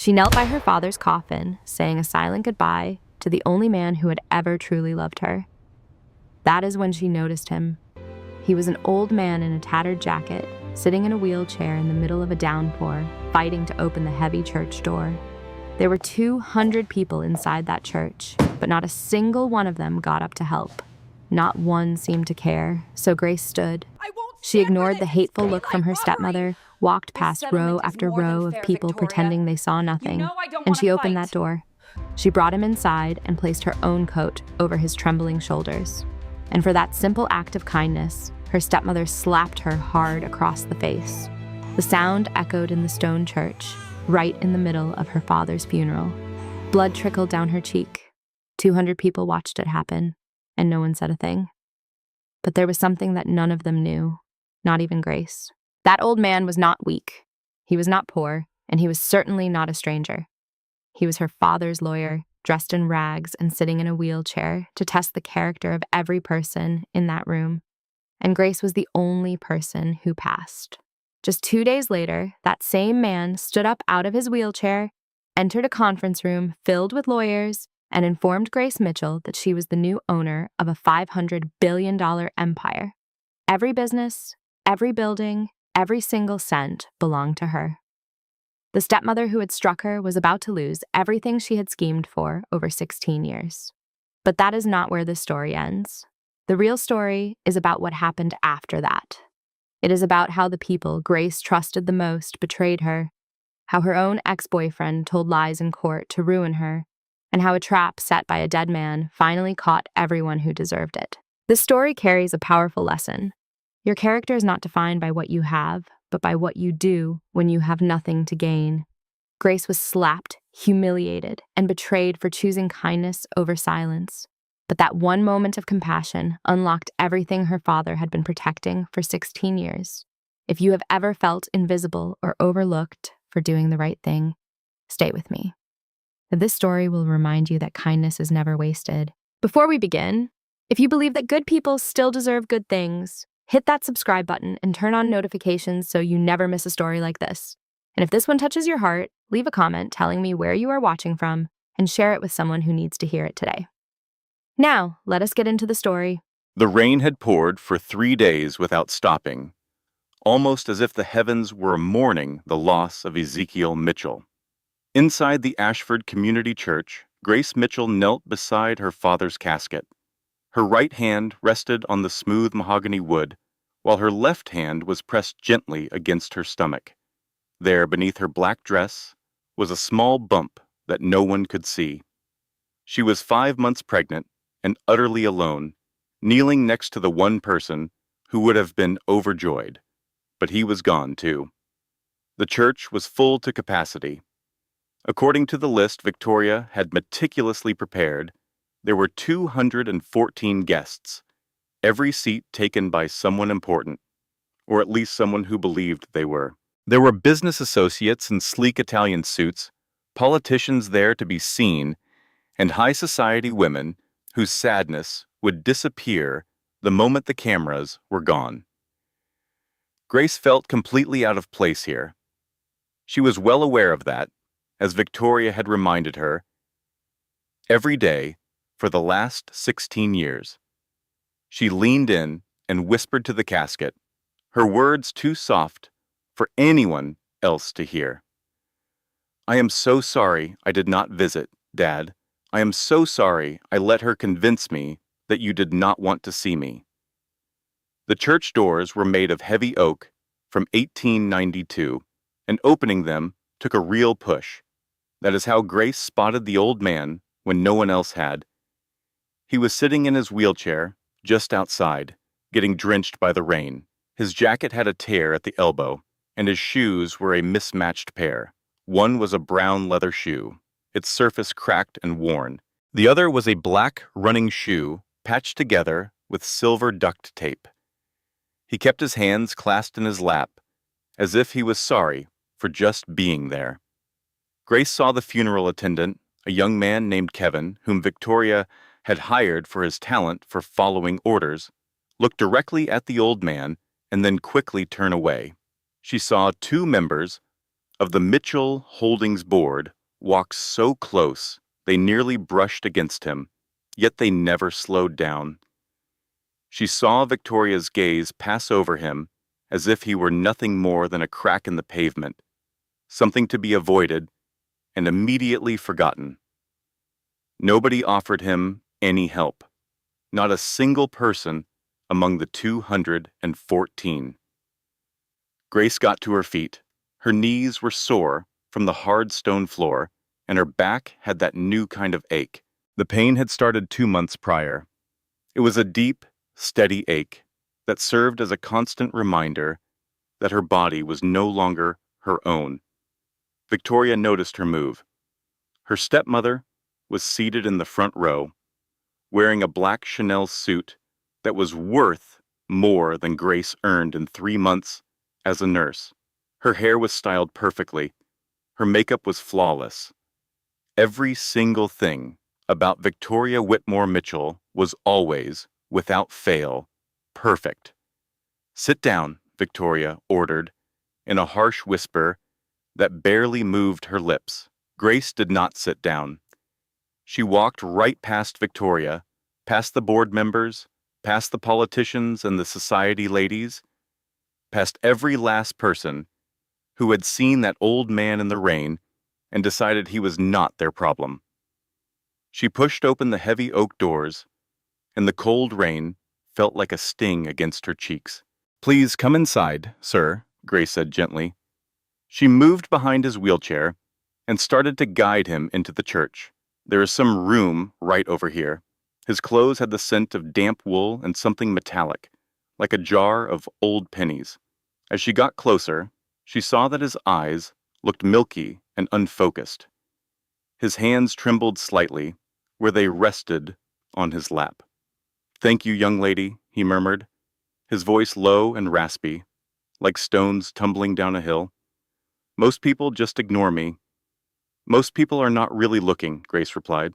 She knelt by her father's coffin, saying a silent goodbye to the only man who had ever truly loved her. That is when she noticed him. He was an old man in a tattered jacket, sitting in a wheelchair in the middle of a downpour, fighting to open the heavy church door. There were 200 people inside that church, but not a single one of them got up to help. Not one seemed to care, so Grace stood. She ignored the hateful look from her stepmother, walked past row after row of people pretending they saw nothing, and she opened that door. She brought him inside and placed her own coat over his trembling shoulders. And for that simple act of kindness, her stepmother slapped her hard across the face. The sound echoed in the stone church, right in the middle of her father's funeral. Blood trickled down her cheek. 200 people watched it happen, and no one said a thing. But there was something that none of them knew, not even Grace. That old man was not weak. He was not poor, and he was certainly not a stranger. He was her father's lawyer, dressed in rags and sitting in a wheelchair to test the character of every person in that room. And Grace was the only person who passed. Just 2 days later, that same man stood up out of his wheelchair, entered a conference room filled with lawyers, and informed Grace Mitchell that she was the new owner of a $500 billion empire. Every business, every building, every single cent belonged to her. The stepmother who had struck her was about to lose everything she had schemed for over 16 years. But that is not where this story ends. The real story is about what happened after that. It is about how the people Grace trusted the most betrayed her, how her own ex-boyfriend told lies in court to ruin her, and how a trap set by a dead man finally caught everyone who deserved it. This story carries a powerful lesson. Your character is not defined by what you have, but by what you do when you have nothing to gain. Grace was slapped, humiliated, and betrayed for choosing kindness over silence. But that one moment of compassion unlocked everything her father had been protecting for 16 years. If you have ever felt invisible or overlooked for doing the right thing, stay with me. This story will remind you that kindness is never wasted. Before we begin, if you believe that good people still deserve good things, hit that subscribe button and turn on notifications so you never miss a story like this. And if this one touches your heart, leave a comment telling me where you are watching from and share it with someone who needs to hear it today. Now, let us get into the story. The rain had poured for 3 days without stopping, almost as if the heavens were mourning the loss of Ezekiel Mitchell. Inside the Ashford Community Church, Grace Mitchell knelt beside her father's casket. Her right hand rested on the smooth mahogany wood, while her left hand was pressed gently against her stomach. There, beneath her black dress, was a small bump that no one could see. She was 5 months pregnant and utterly alone, kneeling next to the one person who would have been overjoyed. But he was gone, too. The church was full to capacity. According to the list Victoria had meticulously prepared, there were 214 guests, every seat taken by someone important, or at least someone who believed they were. There were business associates in sleek Italian suits, politicians there to be seen, and high society women whose sadness would disappear the moment the cameras were gone. Grace felt completely out of place here. She was well aware of that, as Victoria had reminded her, every day for the last 16 years. She leaned in and whispered to the casket, her words too soft for anyone else to hear. "I am so sorry I did not visit, Dad. I am so sorry I let her convince me that you did not want to see me." The church doors were made of heavy oak from 1892, and opening them took a real push. That is how Grace spotted the old man when no one else had. He was sitting in his wheelchair, just outside, getting drenched by the rain. His jacket had a tear at the elbow, and his shoes were a mismatched pair. One was a brown leather shoe, its surface cracked and worn. The other was a black running shoe patched together with silver duct tape. He kept his hands clasped in his lap, as if he was sorry for just being there. Grace saw the funeral attendant, a young man named Kevin, whom Victoria had hired for his talent for following orders, look directly at the old man and then quickly turn away. She saw 2 members of the Mitchell Holdings board walked so close they nearly brushed against him, yet they never slowed down. She saw Victoria's gaze pass over him as if he were nothing more than a crack in the pavement, something to be avoided and immediately forgotten. Nobody offered him any help, not a single person among the 214. Grace got to her feet. Her knees were sore from the hard stone floor, and her back had that new kind of ache. The pain had started 2 months prior. It was a deep, steady ache that served as a constant reminder that her body was no longer her own. Victoria noticed her move. Her stepmother was seated in the front row, wearing a black Chanel suit that was worth more than Grace earned in 3 months as a nurse. Her hair was styled perfectly. Her makeup was flawless. Every single thing about Victoria Whitmore Mitchell was always, without fail, perfect. "Sit down," Victoria ordered, in a harsh whisper that barely moved her lips. Grace did not sit down. She walked right past Victoria, past the board members, past the politicians and the society ladies, past every last person who had seen that old man in the rain and decided he was not their problem. She pushed open the heavy oak doors, and the cold rain felt like a sting against her cheeks. "Please come inside, sir," Grace said gently. She moved behind his wheelchair and started to guide him into the church. "There is some room right over here." His clothes had the scent of damp wool and something metallic, like a jar of old pennies. As she got closer, she saw that his eyes looked milky and unfocused. His hands trembled slightly where they rested on his lap. "Thank you, young lady," he murmured, his voice low and raspy, like stones tumbling down a hill. "Most people just ignore me." "Most people are not really looking," Grace replied.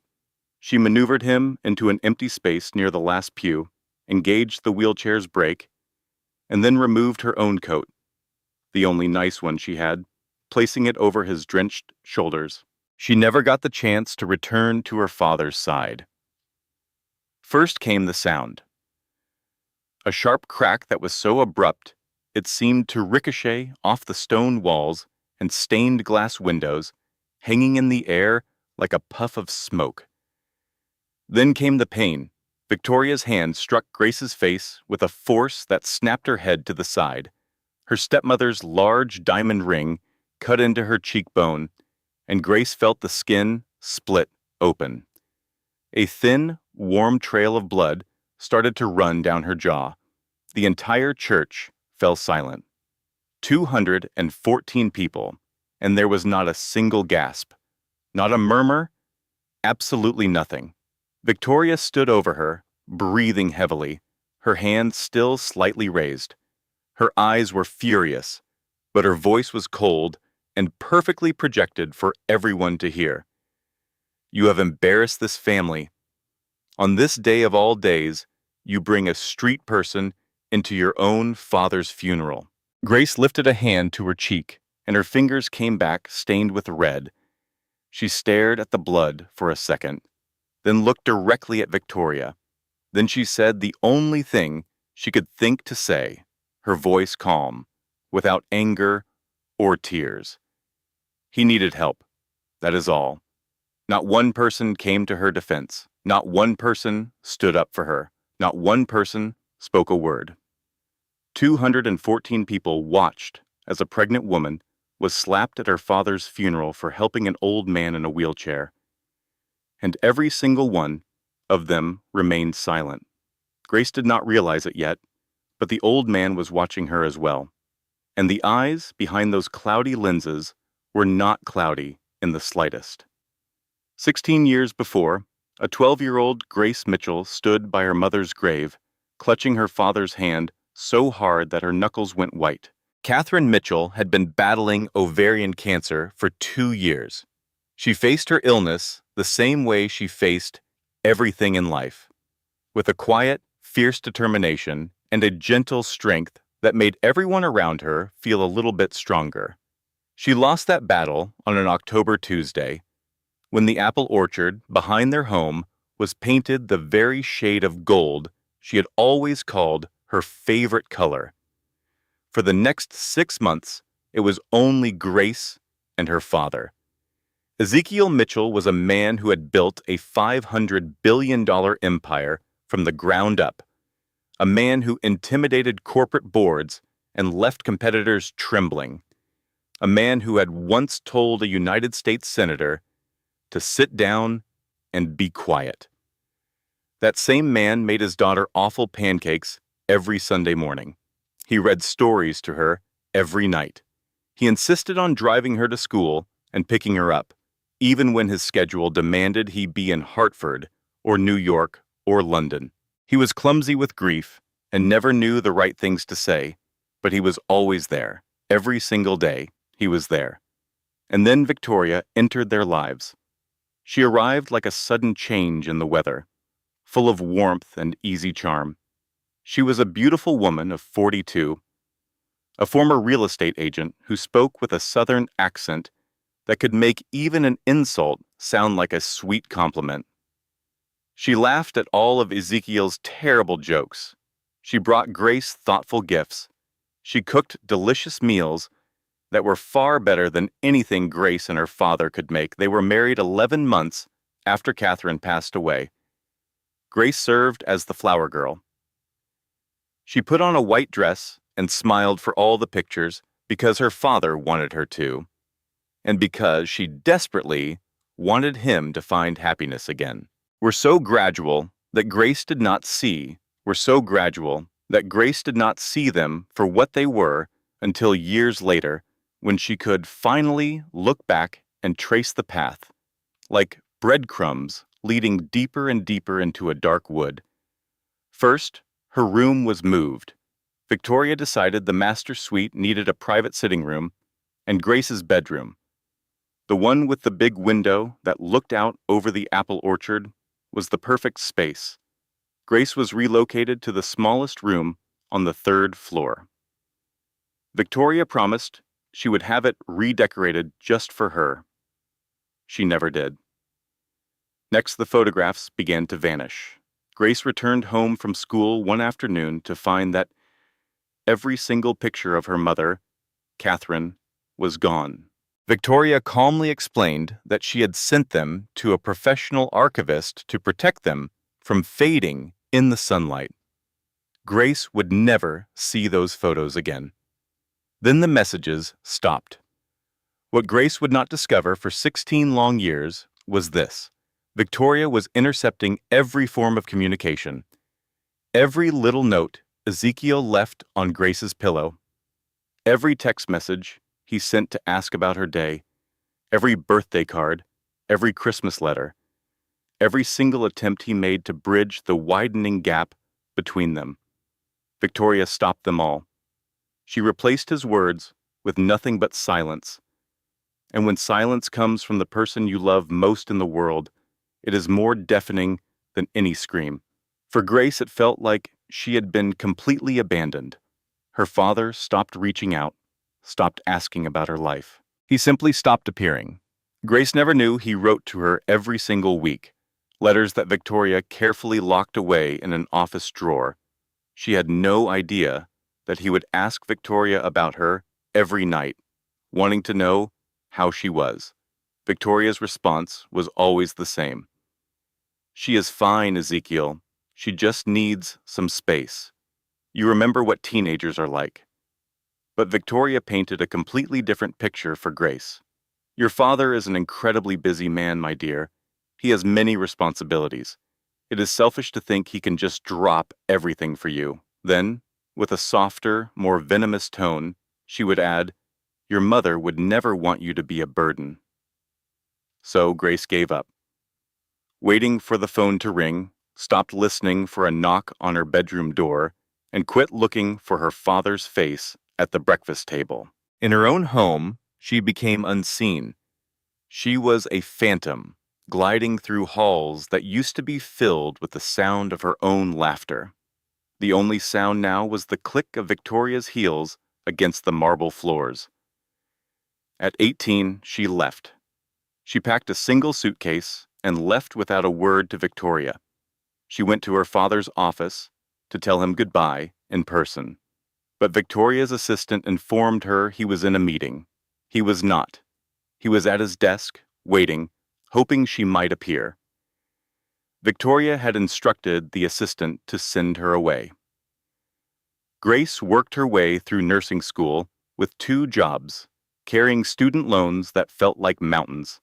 She maneuvered him into an empty space near the last pew, engaged the wheelchair's brake, and then removed her own coat, the only nice one she had, placing it over his drenched shoulders. She never got the chance to return to her father's side. First came the sound. A sharp crack that was so abrupt it seemed to ricochet off the stone walls and stained glass windows, hanging in the air like a puff of smoke. Then came the pain. Victoria's hand struck Grace's face with a force that snapped her head to the side. Her stepmother's large diamond ring cut into her cheekbone, and Grace felt the skin split open. A thin, warm trail of blood started to run down her jaw. The entire church fell silent. 214 people, and there was not a single gasp, not a murmur, absolutely nothing. Victoria stood over her, breathing heavily, her hand still slightly raised. Her eyes were furious, but her voice was cold and perfectly projected for everyone to hear. "You have embarrassed this family. On this day of all days, you bring a street person into your own father's funeral." Grace lifted a hand to her cheek, and her fingers came back stained with red. She stared at the blood for a second, then looked directly at Victoria. Then she said the only thing she could think to say, her voice calm, without anger or tears. He needed help, that is all. Not one person came to her defense. Not one person stood up for her. Not one person spoke a word. 214 people watched as a pregnant woman was slapped at her father's funeral for helping an old man in a wheelchair. And every single one of them remained silent. Grace did not realize it yet, but the old man was watching her as well. And the eyes behind those cloudy lenses were not cloudy in the slightest. 16 years before, a 12-year-old Grace Mitchell stood by her mother's grave, clutching her father's hand so hard that her knuckles went white. Catherine Mitchell had been battling ovarian cancer for 2 years. She faced her illness the same way she faced everything in life, with a quiet, fierce determination and a gentle strength that made everyone around her feel a little bit stronger. She lost that battle on an October Tuesday when the apple orchard behind their home was painted the very shade of gold she had always called her favorite color. For the next 6 months, it was only Grace and her father. Ezekiel Mitchell was a man who had built a $500 billion empire from the ground up, a man who intimidated corporate boards and left competitors trembling, a man who had once told a United States senator to sit down and be quiet. That same man made his daughter awful pancakes every Sunday morning. He read stories to her every night. He insisted on driving her to school and picking her up, even when his schedule demanded he be in Hartford or New York or London. He was clumsy with grief and never knew the right things to say, but he was always there. Every single day, he was there. And then Victoria entered their lives. She arrived like a sudden change in the weather, full of warmth and easy charm. She was a beautiful woman of 42, a former real estate agent who spoke with a southern accent that could make even an insult sound like a sweet compliment. She laughed at all of Ezekiel's terrible jokes. She brought Grace thoughtful gifts. She cooked delicious meals that were far better than anything Grace and her father could make. They were married 11 months after Catherine passed away. Grace served as the flower girl. She put on a white dress and smiled for all the pictures because her father wanted her to, and because she desperately wanted him to find happiness again. Were so gradual that Grace did not see them for what they were until years later, when she could finally look back and trace the path, like breadcrumbs leading deeper and deeper into a dark wood. First, her room was moved. Victoria decided the master suite needed a private sitting room, and Grace's bedroom, the one with the big window that looked out over the apple orchard, was the perfect space. Grace was relocated to the smallest room on the 3rd floor. Victoria promised she would have it redecorated just for her. She never did. Next, the photographs began to vanish. Grace returned home from school one afternoon to find that every single picture of her mother, Catherine, was gone. Victoria calmly explained that she had sent them to a professional archivist to protect them from fading in the sunlight. Grace would never see those photos again. Then the messages stopped. What Grace would not discover for 16 long years was this: Victoria was intercepting every form of communication. Every little note Ezekiel left on Grace's pillow, every text message he sent to ask about her day, every birthday card, every Christmas letter, every single attempt he made to bridge the widening gap between them. Victoria stopped them all. She replaced his words with nothing but silence. And when silence comes from the person you love most in the world, it is more deafening than any scream. For Grace, it felt like she had been completely abandoned. Her father stopped reaching out, stopped asking about her life. He simply stopped appearing. Grace never knew he wrote to her every single week, letters that Victoria carefully locked away in an office drawer. She had no idea that he would ask Victoria about her every night, wanting to know how she was. Victoria's response was always the same. "She is fine, Ezekiel. She just needs some space. You remember what teenagers are like." But Victoria painted a completely different picture for Grace. "Your father is an incredibly busy man, my dear. He has many responsibilities. It is selfish to think he can just drop everything for you." Then, with a softer, more venomous tone, she would add, "Your mother would never want you to be a burden." So Grace gave up, waiting for the phone to ring, stopped listening for a knock on her bedroom door, and quit looking for her father's face at the breakfast table. In her own home, she became unseen. She was a phantom, gliding through halls that used to be filled with the sound of her own laughter. The only sound now was the click of Victoria's heels against the marble floors. At 18, she left. She packed a single suitcase and left without a word to Victoria. She went to her father's office to tell him goodbye in person. But Victoria's assistant informed her he was in a meeting. He was not. He was at his desk, waiting, hoping she might appear. Victoria had instructed the assistant to send her away. Grace worked her way through nursing school with 2 jobs, carrying student loans that felt like mountains.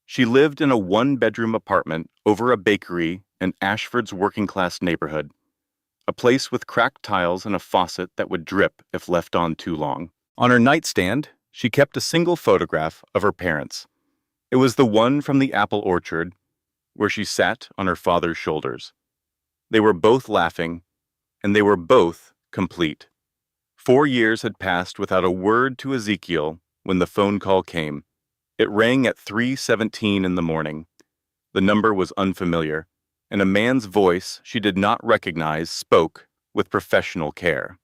She lived in a 1-bedroom apartment over a bakery in Ashford's working-class neighborhood, a place with cracked tiles and a faucet that would drip if left on too long. On her nightstand, she kept a single photograph of her parents. It was the one from the apple orchard, where she sat on her father's shoulders. They were both laughing, and they were both complete. 4 years had passed without a word to Ezekiel when the phone call came. It rang at 3:17 in the morning. The number was unfamiliar, and a man's voice she did not recognize spoke with professional care.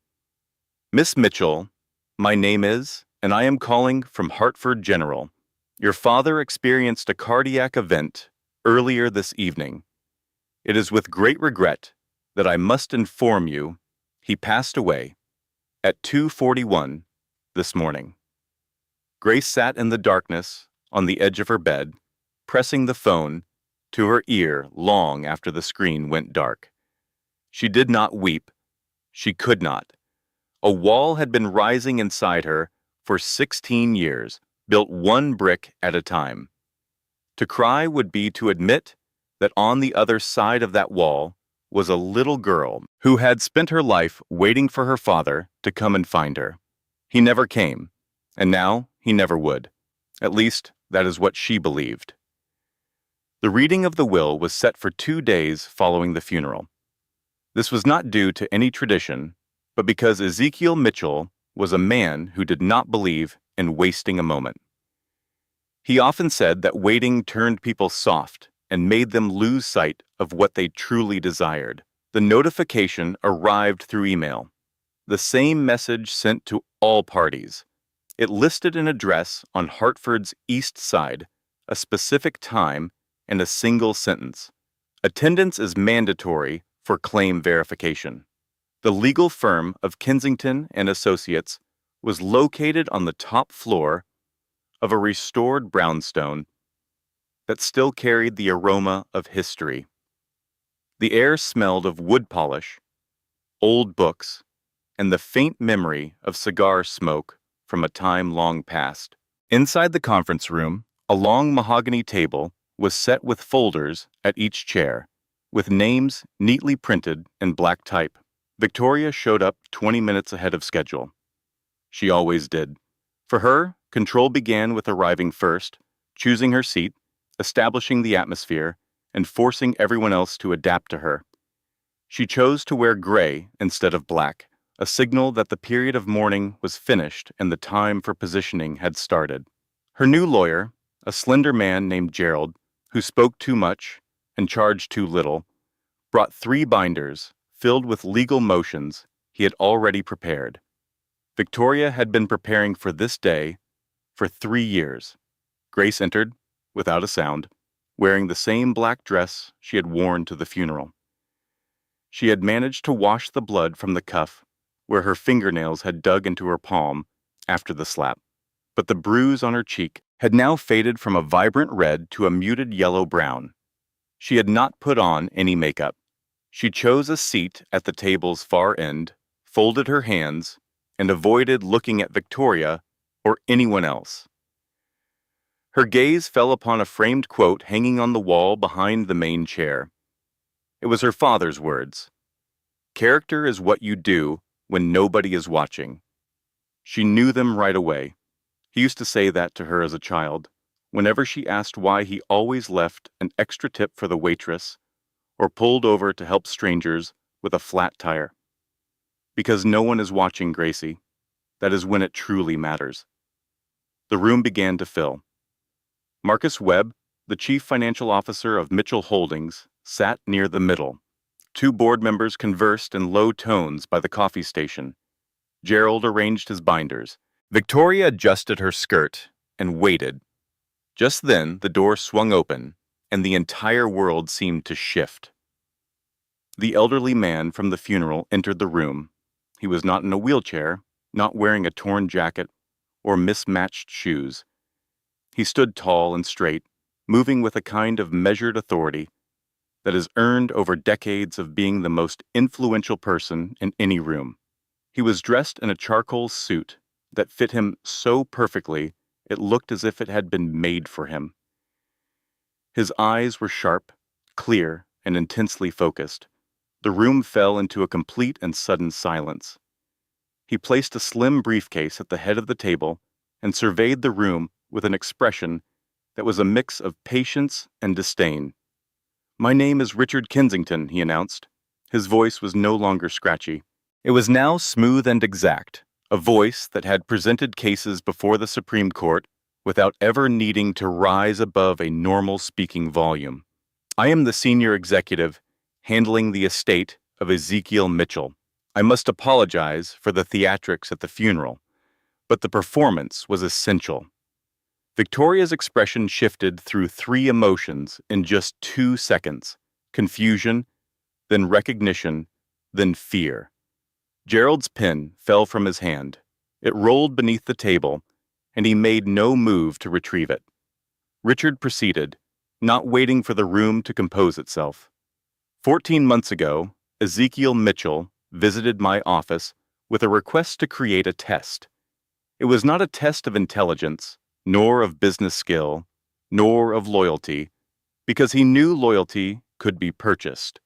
"Miss Mitchell, my name is, and I am calling from Hartford General. Your father experienced a cardiac event earlier this evening. It is with great regret that I must inform you he passed away at 2:41 this morning." Grace sat in the darkness on the edge of her bed, pressing the phone to her ear long after the screen went dark. She did not weep. She could not. A wall had been rising inside her for 16 years, built 1 brick at a time. To cry would be to admit that on the other side of that wall was a little girl who had spent her life waiting for her father to come and find her. He never came, and now he never would. At least, that is what she believed. The reading of the will was set for 2 days following the funeral. This was not due to any tradition, but because Ezekiel Mitchell was a man who did not believe in wasting a moment. He often said that waiting turned people soft and made them lose sight of what they truly desired. The notification arrived through email. The same message sent to all parties. It listed an address on Hartford's East Side, a specific time, and a single sentence. Attendance is mandatory for claim verification. The legal firm of Kensington and Associates was located on the top floor of a restored brownstone that still carried the aroma of history. The air smelled of wood polish, old books, and the faint memory of cigar smoke from a time long past. Inside the conference room, a long mahogany table was set with folders at each chair, with names neatly printed in black type. Victoria showed up 20 minutes ahead of schedule. She always did. For her, control began with arriving first, choosing her seat, establishing the atmosphere, and forcing everyone else to adapt to her. She chose to wear gray instead of black, a signal that the period of mourning was finished and the time for positioning had started. Her new lawyer, a slender man named Gerald, who spoke too much and charged too little, brought 3 binders filled with legal motions he had already prepared. Victoria had been preparing for this day for 3 years. Grace entered, without a sound, wearing the same black dress she had worn to the funeral. She had managed to wash the blood from the cuff where her fingernails had dug into her palm after the slap, but the bruise on her cheek had now faded from a vibrant red to a muted yellow-brown. She had not put on any makeup. She chose a seat at the table's far end, folded her hands, and avoided looking at Victoria or anyone else. Her gaze fell upon a framed quote hanging on the wall behind the main chair. It was her father's words. "Character is what you do when nobody is watching." She knew them right away. He used to say that to her as a child, whenever she asked why he always left an extra tip for the waitress or pulled over to help strangers with a flat tire. Because no one is watching, Gracie. That is when it truly matters. The room began to fill. Marcus Webb, the chief financial officer of Mitchell Holdings, sat near the middle. 2 board members conversed in low tones by the coffee station. Gerald arranged his binders. Victoria adjusted her skirt and waited. Just then, the door swung open, and the entire world seemed to shift. The elderly man from the funeral entered the room. He was not in a wheelchair, not wearing a torn jacket or mismatched shoes. He stood tall and straight, moving with a kind of measured authority that is earned over decades of being the most influential person in any room. He was dressed in a charcoal suit that fit him so perfectly it looked as if it had been made for him. His eyes were sharp, clear, and intensely focused. The room fell into a complete and sudden silence. He placed a slim briefcase at the head of the table and surveyed the room with an expression that was a mix of patience and disdain. "My name is Richard Kensington," he announced. His voice was no longer scratchy. It was now smooth and exact, a voice that had presented cases before the Supreme Court without ever needing to rise above a normal speaking volume. "I am the senior executive handling the estate of Ezekiel Mitchell. I must apologize for the theatrics at the funeral, but the performance was essential." Victoria's expression shifted through 3 emotions in just 2 seconds: confusion, then recognition, then fear. Gerald's pen fell from his hand. It rolled beneath the table, and he made no move to retrieve it. Richard proceeded, not waiting for the room to compose itself. 14 months ago, Ezekiel Mitchell visited my office with a request to create a test. It was not a test of intelligence, nor of business skill, nor of loyalty, because he knew loyalty could be purchased.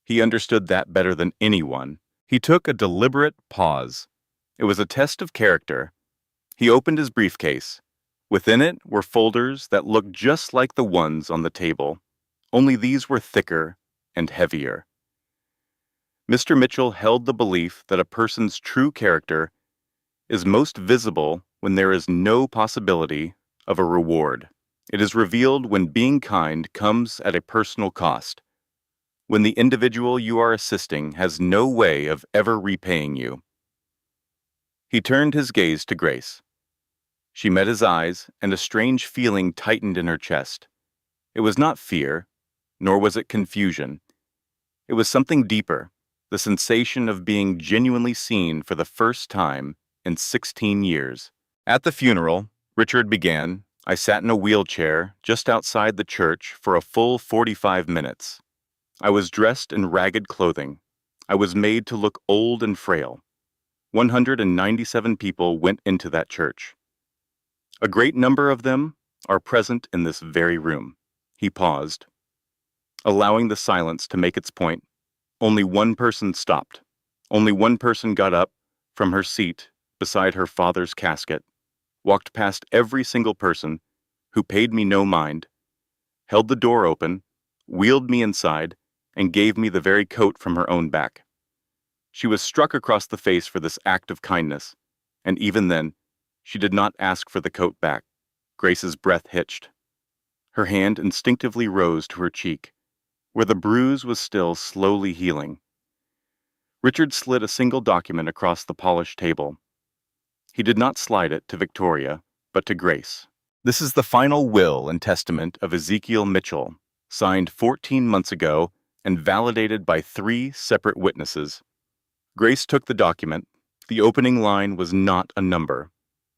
He understood that better than anyone. He took a deliberate pause. It was a test of character. He opened his briefcase. Within it were folders that looked just like the ones on the table, only these were thicker and heavier. Mr. Mitchell held the belief that a person's true character is most visible when there is no possibility of a reward. It is revealed when being kind comes at a personal cost, when the individual you are assisting has no way of ever repaying you. He turned his gaze to Grace. She met his eyes, and a strange feeling tightened in her chest. It was not fear, nor was it confusion. It was something deeper, the sensation of being genuinely seen for the first time in 16 years. At the funeral, Richard began, I sat in a wheelchair just outside the church for a full 45 minutes. I was dressed in ragged clothing. I was made to look old and frail. 197 people went into that church. A great number of them are present in this very room. He paused, allowing the silence to make its point. Only one person stopped. Only one person got up from her seat beside her father's casket, walked past every single person who paid me no mind, held the door open, wheeled me inside, and gave me the very coat from her own back. She was struck across the face for this act of kindness, and even then, she did not ask for the coat back. Grace's breath hitched. Her hand instinctively rose to her cheek, where the bruise was still slowly healing. Richard slid a single document across the polished table. He did not slide it to Victoria, but to Grace. This is the final will and testament of Ezekiel Mitchell, signed 14 months ago and validated by 3 separate witnesses. Grace took the document. The opening line was not a number.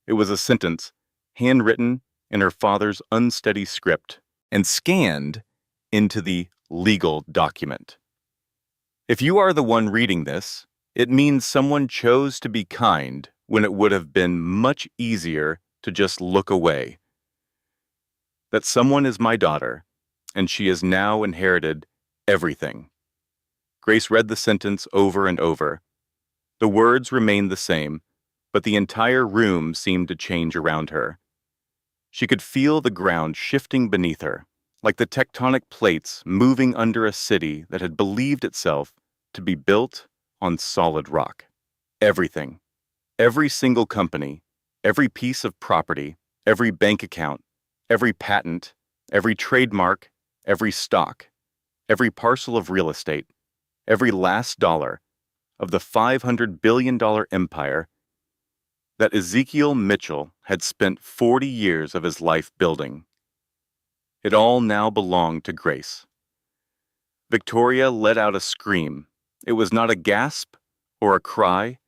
It was a sentence, handwritten in her father's unsteady script, and scanned into the legal document. If you are the one reading this, it means someone chose to be kind when it would have been much easier to just look away. That someone is my daughter, and she has now inherited everything. Grace read the sentence over and over. The words remained the same, but the entire room seemed to change around her. She could feel the ground shifting beneath her, like the tectonic plates moving under a city that had believed itself to be built on solid rock. Everything, every single company, every piece of property, every bank account, every patent, every trademark, every stock, every parcel of real estate, every last dollar of the $500 billion empire that Ezekiel Mitchell had spent 40 years of his life building. It all now belonged to Grace. Victoria let out a scream. It was not a gasp or a cry,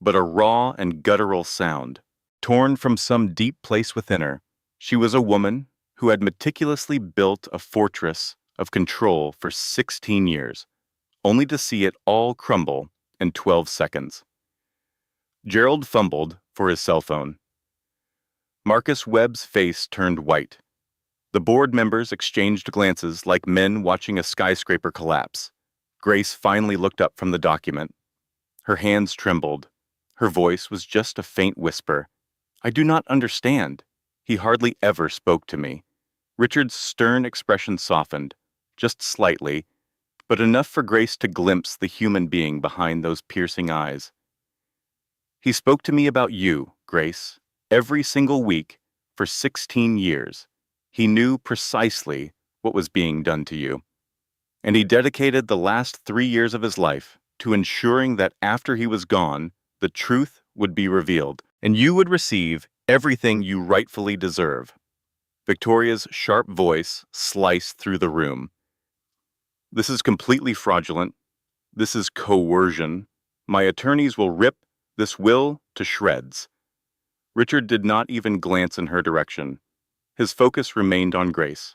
but a raw and guttural sound, torn from some deep place within her. She was a woman who had meticulously built a fortress of control for 16 years, only to see it all crumble in 12 seconds. Gerald fumbled for his cell phone. Marcus Webb's face turned white. The board members exchanged glances like men watching a skyscraper collapse. Grace finally looked up from the document. Her hands trembled. Her voice was just a faint whisper. "I do not understand." He hardly ever spoke to me. Richard's stern expression softened, just slightly, but enough for Grace to glimpse the human being behind those piercing eyes. "He spoke to me about you, Grace, every single week for 16 years. He knew precisely what was being done to you. And he dedicated the last 3 years of his life to ensuring that after he was gone, the truth would be revealed, and you would receive everything you rightfully deserve." Victoria's sharp voice sliced through the room. "This is completely fraudulent. This is coercion. My attorneys will rip this will to shreds." Richard did not even glance in her direction. His focus remained on Grace.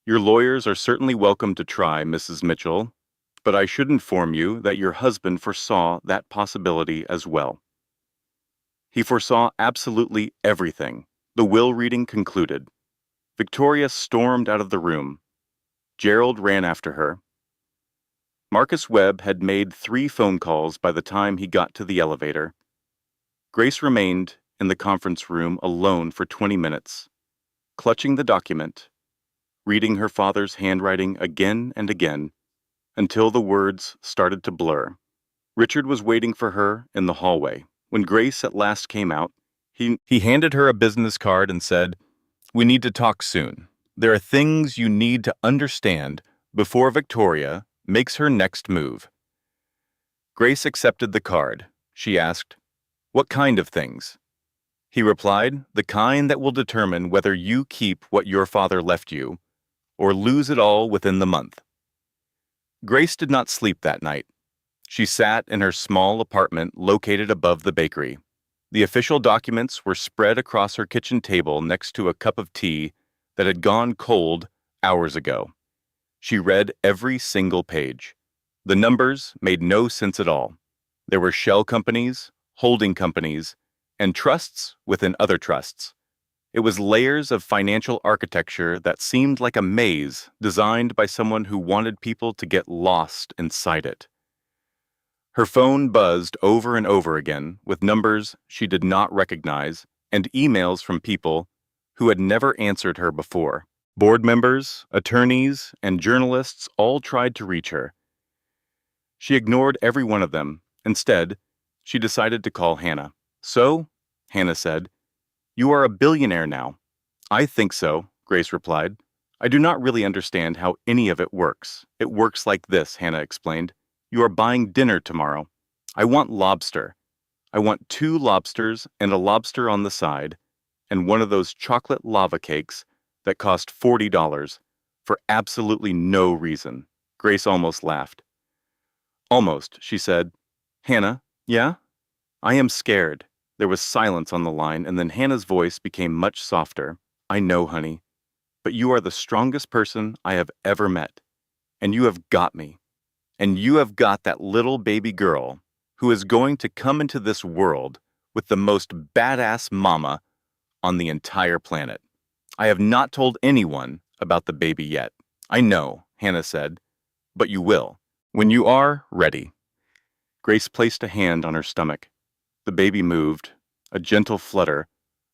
"Your lawyers are certainly welcome to try, Mrs. Mitchell, but I should inform you that your husband foresaw that possibility as well." He foresaw absolutely everything. The will reading concluded. Victoria stormed out of the room. Gerald ran after her. Marcus Webb had made 3 phone calls by the time he got to the elevator. Grace remained in the conference room alone for 20 minutes, clutching the document, reading her father's handwriting again and again, until the words started to blur. Richard was waiting for her in the hallway. When Grace at last came out, he handed her a business card and said, "We need to talk soon. There are things you need to understand before Victoria makes her next move." Grace accepted the card. She asked, "What kind of things?" He replied, "The kind that will determine whether you keep what your father left you or lose it all within the month." Grace did not sleep that night. She sat in her small apartment located above the bakery. The official documents were spread across her kitchen table next to a cup of tea that had gone cold hours ago. She read every single page. The numbers made no sense at all. There were shell companies, holding companies, and trusts within other trusts. It was layers of financial architecture that seemed like a maze designed by someone who wanted people to get lost inside it. Her phone buzzed over and over again with numbers she did not recognize and emails from people who had never answered her before. Board members, attorneys, and journalists all tried to reach her. She ignored every one of them. Instead, she decided to call Hannah. "So," Hannah said, "you are a billionaire now." "I think so," Grace replied. "I do not really understand how any of it works. It works like this," Hannah explained. "You are buying dinner tomorrow. I want lobster. I want 2 lobsters and a lobster on the side, and one of those chocolate lava cakes that cost $40 for absolutely no reason." Grace almost laughed. "Almost," she said. "Hannah, yeah? I am scared." There was silence on the line, and then Hannah's voice became much softer. "I know, honey, but you are the strongest person I have ever met, and you have got me. And you have got that little baby girl who is going to come into this world with the most badass mama on the entire planet. I have not told anyone about the baby yet." "I know," Hannah said, "but you will, when you are ready." Grace placed a hand on her stomach. The baby moved, a gentle flutter,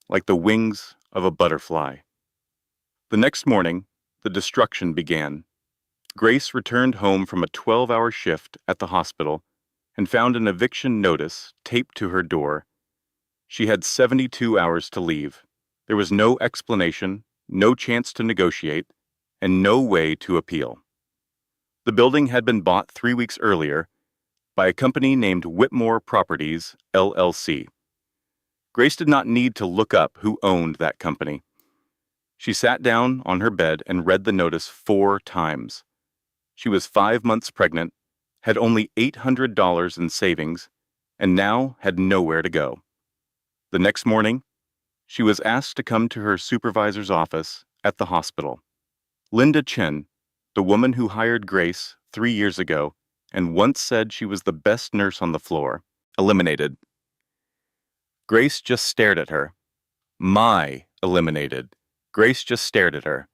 like the wings of a butterfly. The next morning, the destruction began. Grace returned home from a 12-hour shift at the hospital and found an eviction notice taped to her door. She had 72 hours to leave. There was no explanation, no chance to negotiate, and no way to appeal. The building had been bought 3 weeks earlier by a company named Whitmore Properties, LLC. Grace did not need to look up who owned that company. She sat down on her bed and read the notice 4 times. She was 5 months pregnant, had only $800 in savings, and now had nowhere to go. The next morning, she was asked to come to her supervisor's office at the hospital. Linda Chen, the woman who hired Grace 3 years ago and once said she was the best nurse on the floor, eliminated. Grace just stared at her. Eliminated. Grace just stared at her.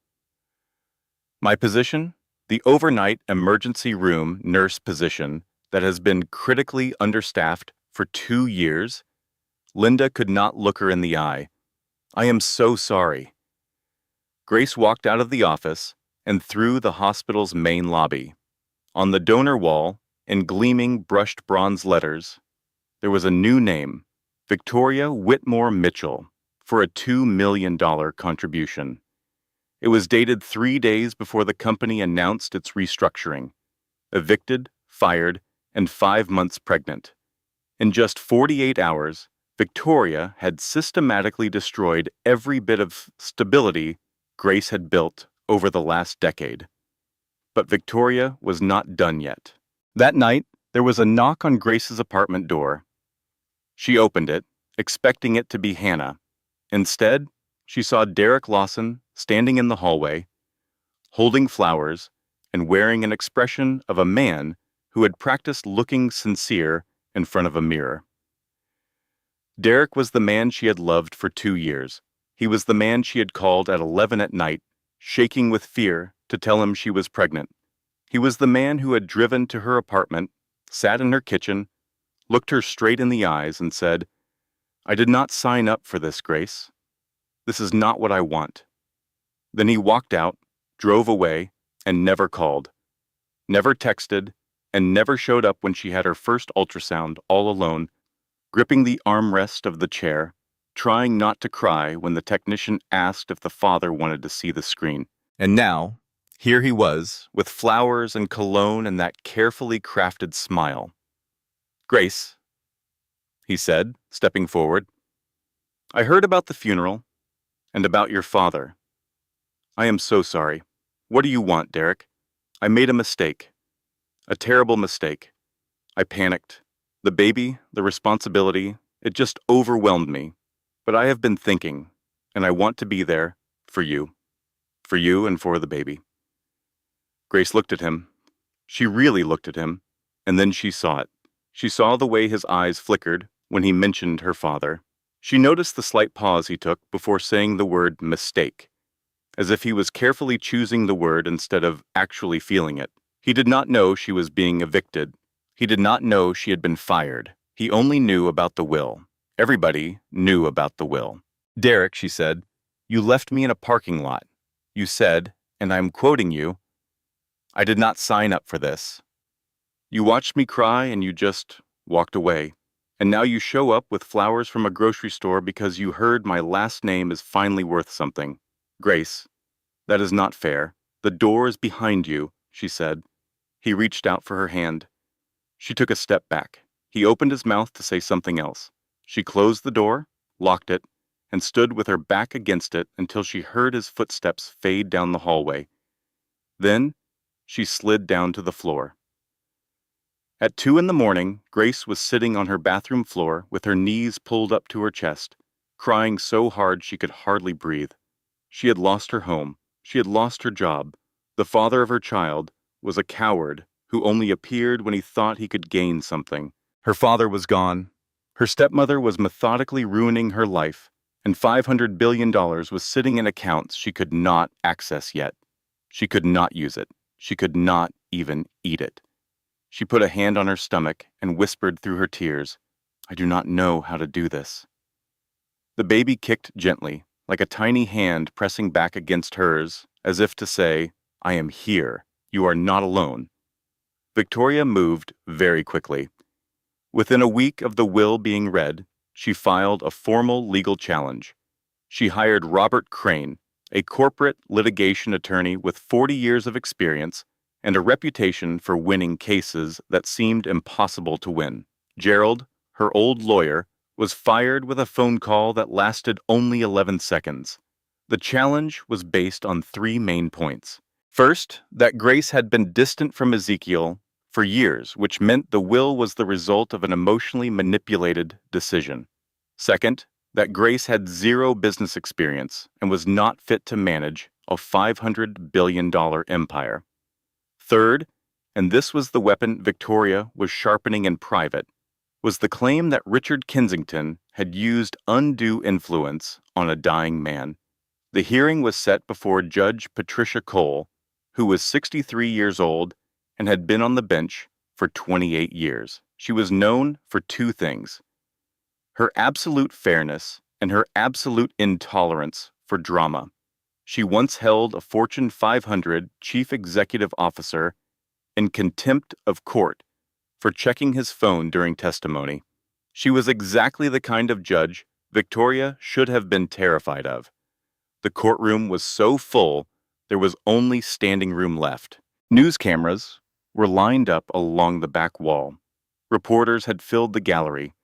My position? The overnight emergency room nurse position that has been critically understaffed for 2 years? Linda could not look her in the eye. I am so sorry. Grace walked out of the office and through the hospital's main lobby. On the donor wall, in gleaming brushed bronze letters, there was a new name, Victoria Whitmore Mitchell, for a $2 million contribution. It was dated 3 days before the company announced its restructuring. Evicted, fired, and 5 months pregnant. In just 48 hours, Victoria had systematically destroyed every bit of stability Grace had built over the last decade. But Victoria was not done yet. That night, there was a knock on Grace's apartment door. She opened it, expecting it to be Hannah. Instead, she saw Derek Lawson standing in the hallway, holding flowers and wearing an expression of a man who had practiced looking sincere in front of a mirror. Derek was the man she had loved for 2 years. He was the man she had called at 11 at night, shaking with fear, to tell him she was pregnant. He was the man who had driven to her apartment, sat in her kitchen, looked her straight in the eyes and said, "I did not sign up for this, Grace. This is not what I want." Then he walked out, drove away, and never called, never texted, and never showed up when she had her first ultrasound all alone, gripping the armrest of the chair, trying not to cry when the technician asked if the father wanted to see the screen. And now, here he was, with flowers and cologne and that carefully crafted smile. "Grace," he said, stepping forward, "I heard about the funeral and about your father. I am so sorry. What do you want, Derek? I made a mistake. A terrible mistake. I panicked. The baby, the responsibility, it just overwhelmed me. But I have been thinking, and I want to be there for you and for the baby." Grace looked at him. She really looked at him, and then she saw it. She saw the way his eyes flickered when he mentioned her father. She noticed the slight pause he took before saying the word mistake, as if he was carefully choosing the word instead of actually feeling it. He did not know she was being evicted. He did not know she had been fired. He only knew about the will. Everybody knew about the will. "Derek," she said, "you left me in a parking lot. You said, and I'm quoting you, 'I did not sign up for this.' You watched me cry and you just walked away. And now you show up with flowers from a grocery store because you heard my last name is finally worth something. Grace, that is not fair. The door is behind you," she said. He reached out for her hand. She took a step back. He opened his mouth to say something else. She closed the door, locked it, and stood with her back against it until she heard his footsteps fade down the hallway. Then, she slid down to the floor. At 2 in the morning, Grace was sitting on her bathroom floor with her knees pulled up to her chest, crying so hard she could hardly breathe. She had lost her home. She had lost her job. The father of her child was a coward who only appeared when he thought he could gain something. Her father was gone. Her stepmother was methodically ruining her life, and $500 billion was sitting in accounts she could not access yet. She could not use it. She could not even eat it. She put a hand on her stomach and whispered through her tears, "I do not know how to do this." The baby kicked gently, like a tiny hand pressing back against hers, as if to say, "I am here. You are not alone." Victoria moved very quickly. Within a week of the will being read, she filed a formal legal challenge. She hired Robert Crane, a corporate litigation attorney with 40 years of experience and a reputation for winning cases that seemed impossible to win. Gerald, her old lawyer, was fired with a phone call that lasted only 11 seconds. The challenge was based on three main points. First, that Grace had been distant from Ezekiel for years, which meant the will was the result of an emotionally manipulated decision. Second, that Grace had zero business experience and was not fit to manage a $500 billion empire. Third, and this was the weapon Victoria was sharpening in private, was the claim that Richard Kensington had used undue influence on a dying man. The hearing was set before Judge Patricia Cole, who was 63 years old and had been on the bench for 28 years. She was known for two things: her absolute fairness and her absolute intolerance for drama. She once held a Fortune 500 chief executive officer in contempt of court for checking his phone during testimony. She was exactly the kind of judge Victoria should have been terrified of. The courtroom was so full, there was only standing room left. News cameras were lined up along the back wall. Reporters had filled the gallery.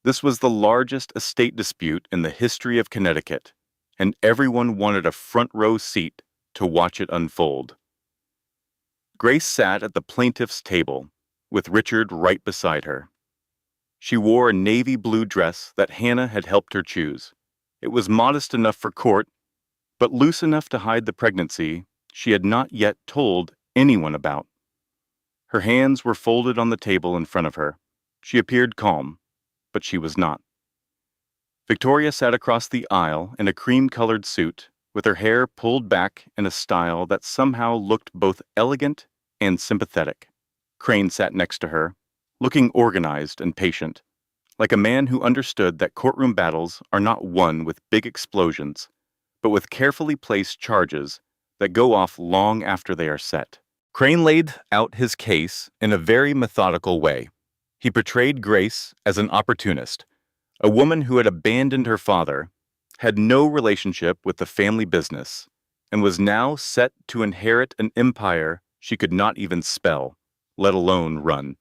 This was the largest estate dispute in the history of Connecticut, and everyone wanted a front row seat to watch it unfold. Grace sat at the plaintiff's table, with Richard right beside her. She wore a navy blue dress that Hannah had helped her choose. It was modest enough for court, but loose enough to hide the pregnancy she had not yet told anyone about. Her hands were folded on the table in front of her. She appeared calm, but she was not. Victoria sat across the aisle in a cream-colored suit, with her hair pulled back in a style that somehow looked both elegant and sympathetic. Crane sat next to her, looking organized and patient, like a man who understood that courtroom battles are not won with big explosions, but with carefully placed charges that go off long after they are set. Crane laid out his case in a very methodical way. He portrayed Grace as an opportunist, a woman who had abandoned her father, had no relationship with the family business, and was now set to inherit an empire she could not even spell, let alone run.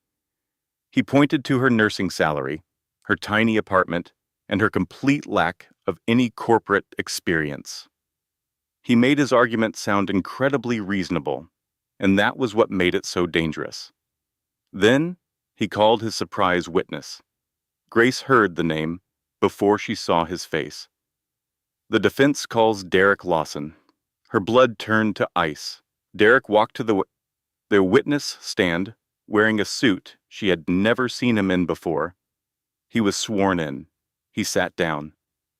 He pointed to her nursing salary, her tiny apartment, and her complete lack of any corporate experience. He made his argument sound incredibly reasonable, and that was what made it so dangerous. Then he called his surprise witness. Grace heard the name before she saw his face. The defense calls Derek Lawson. Her blood turned to ice. Derek walked to the witness stand, wearing a suit she had never seen him in before. He was sworn in. He sat down.